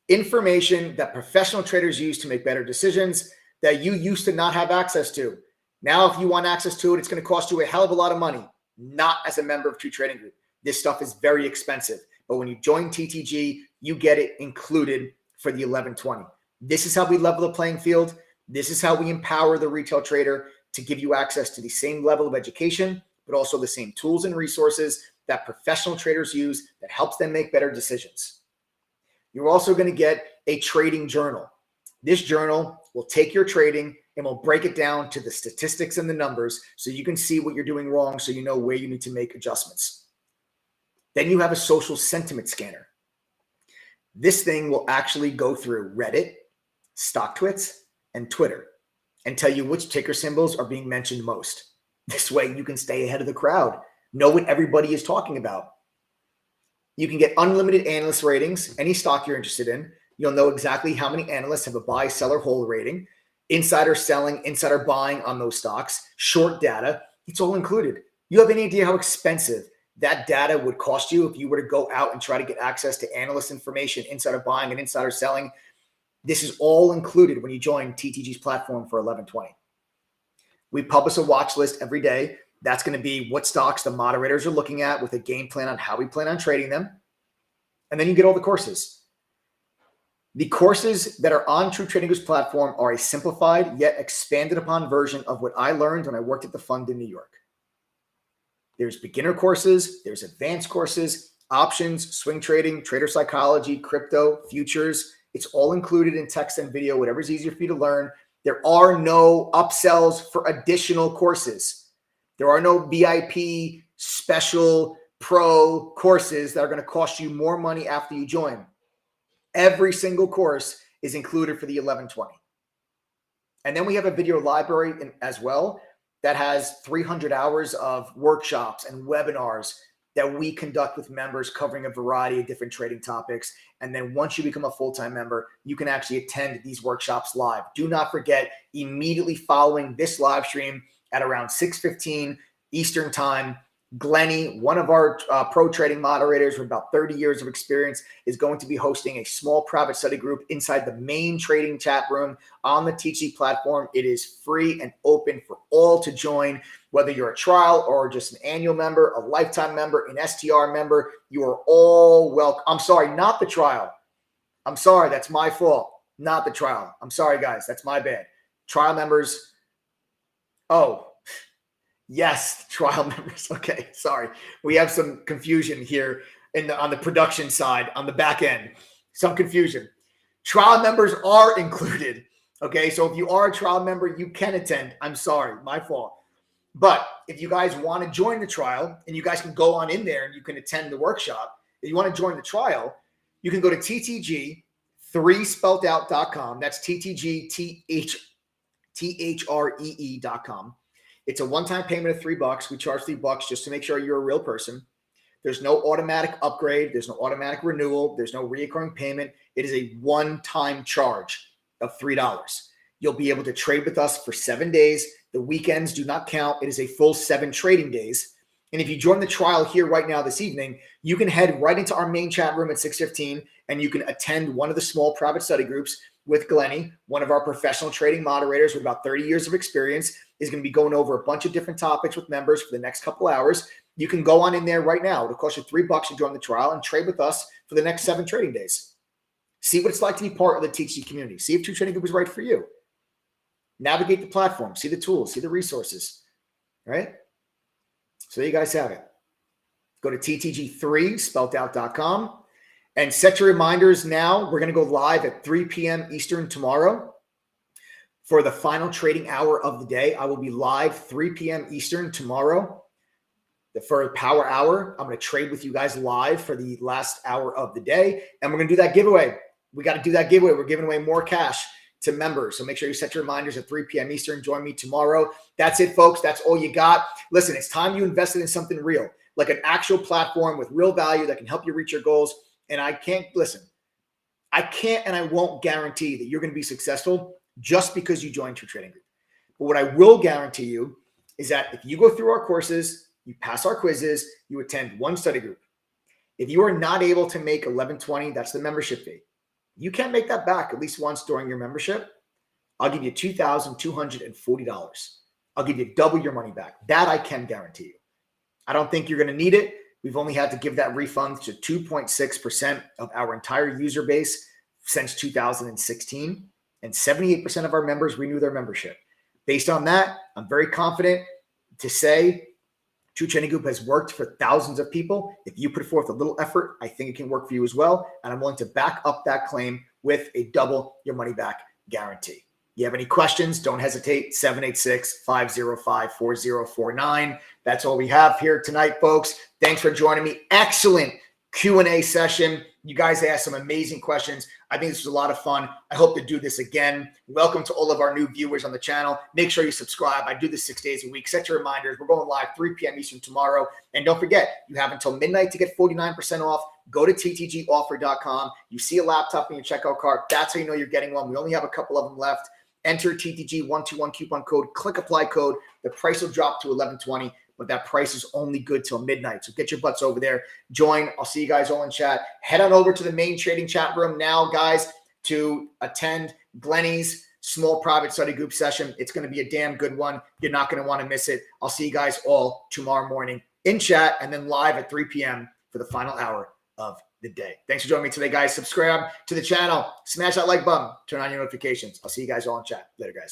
Information that professional traders use to make better decisions that you used to not have access to. Now, if you want access to it, it's going to cost you a hell of a lot of money, not as a member of True Trading Group. This stuff is very expensive. But when you join TTG, you get it included for the $11.20. This is how we level the playing field. This is how we empower the retail trader to give you access to the same level of education, but also the same tools and resources that professional traders use that helps them make better decisions. You're also going to get a trading journal. This journal will take your trading and will break it down to the statistics and the numbers so you can see what you're doing wrong so you know where you need to make adjustments. Then you have a social sentiment scanner. This thing will actually go through Reddit, StockTwits, and Twitter and tell you which ticker symbols are being mentioned most. This way you can stay ahead of the crowd, know what everybody is talking about. You can get unlimited analyst ratings, any stock you're interested in. You'll know exactly how many analysts have a buy, sell, or hold rating, insider selling, insider buying on those stocks, short data. It's all included. You have any idea how expensive that data would cost you if you were to go out and try to get access to analyst information, insider buying, and insider selling? This is all included when you join TTG's platform for $11.20. We publish a watch list every day. That's going to be what stocks the moderators are looking at with a game plan on how we plan on trading them. And then you get all the courses. The courses that are on True Trading Group's platform are a simplified yet expanded upon version of what I learned when I worked at the fund in New York. There's beginner courses, there's advanced courses, options, swing trading, trader psychology, crypto, futures. It's all included in text and video, whatever's easier for you to learn. There are no upsells for additional courses. There are no VIP special pro courses that are going to cost you more money after you join. Every single course is included for the $11.20. And then we have a video library as well that has 300 hours of workshops and webinars that we conduct with members covering a variety of different trading topics. And then once you become a full-time member, you can actually attend these workshops live. Do not forget, immediately following this live stream at around 6:15 Eastern time, Glenny, one of our pro trading moderators with about 30 years of experience, is going to be hosting a small private study group inside the main trading chat room on the TTG platform. It is free and open for all to join, whether you're a trial or just an annual member, a lifetime member, an STR member. You are all welcome. I'm sorry, not the trial. I'm sorry, that's my fault. Not the trial. I'm sorry, guys. That's my bad. Trial members. Oh, yes, trial members. Okay, sorry. We have some confusion here on the production side, on the back end. Some confusion. Trial members are included. Okay, so if you are a trial member, you can attend. I'm sorry, my fault. But if you guys want to join the trial, and you guys can go on in there and you can attend the workshop, if you want to join the trial, you can go to TTG3spelledout.com. That's TTG3ee.com. It's a one-time payment of $3. We charge $3 just to make sure you're a real person. There's no automatic upgrade. There's no automatic renewal. There's no recurring payment. It is a one-time charge of $3. You'll be able to trade with us for 7 days. The weekends do not count. It is a full 7 trading days. And if you join the trial here right now this evening, you can head right into our main chat room at 6:15, and you can attend one of the small private study groups with Glenny, one of our professional trading moderators with about 30 years of experience, is going to be going over a bunch of different topics with members for the next couple hours. You can go on in there right now. It'll cost you $3 to join the trial and trade with us for the next 7 trading days. See what it's like to be part of the TTG community. See if True Trading Group is right for you. Navigate the platform. See the tools. See the resources. All right? So there you guys have it. Go to TTG3spelledout.com and set your reminders now. We're going to go live at 3 p.m. Eastern tomorrow for the final trading hour of the day. I will be live 3 p.m. Eastern tomorrow for a power hour. I'm going to trade with you guys live for the last hour of the day. And we're going to do that giveaway. We got to do that giveaway. We're giving away more cash to members. So make sure you set your reminders at 3 p.m. Eastern. Join me tomorrow. That's it, folks. That's all you got. Listen, it's time you invested in something real, like an actual platform with real value that can help you reach your goals. And I can't and I won't guarantee that you're going to be successful just because you joined True Trading Group. But what I will guarantee you is that if you go through our courses, you pass our quizzes, you attend one study group. If you are not able to make $11.20, that's the membership fee. You can make that back at least once during your membership. I'll give you $2,240. I'll give you double your money back. That I can guarantee you. I don't think you're going to need it. We've only had to give that refund to 2.6% of our entire user base since 2016. And 78% of our members renew their membership. Based on that, I'm very confident to say True Trading Group has worked for thousands of people. If you put forth a little effort, I think it can work for you as well. And I'm willing to back up that claim with a double your money back guarantee. You have any questions, don't hesitate, 786-505-4049. That's all we have here tonight, folks. Thanks for joining me. Excellent Q&A session. You guys asked some amazing questions. I think this was a lot of fun. I hope to do this again. Welcome to all of our new viewers on the channel. Make sure you subscribe. I do this 6 days a week. Set your reminders. We're going live 3 p.m. Eastern tomorrow. And don't forget, you have until midnight to get 49% off. Go to ttgoffer.com. You see a laptop in your checkout cart. That's how you know you're getting one. We only have a couple of them left. Enter TTG121 coupon code. Click apply code. The price will drop to $11.20. But that price is only good till midnight. So get your butts over there. Join. I'll see you guys all in chat. Head on over to the main trading chat room now, guys, to attend Glenny's small private study group session. It's going to be a damn good one. You're not going to want to miss it. I'll see you guys all tomorrow morning in chat and then live at 3 p.m. for the final hour of the day. Thanks for joining me today, guys. Subscribe to the channel. Smash that like button. Turn on your notifications. I'll see you guys all in chat. Later, guys.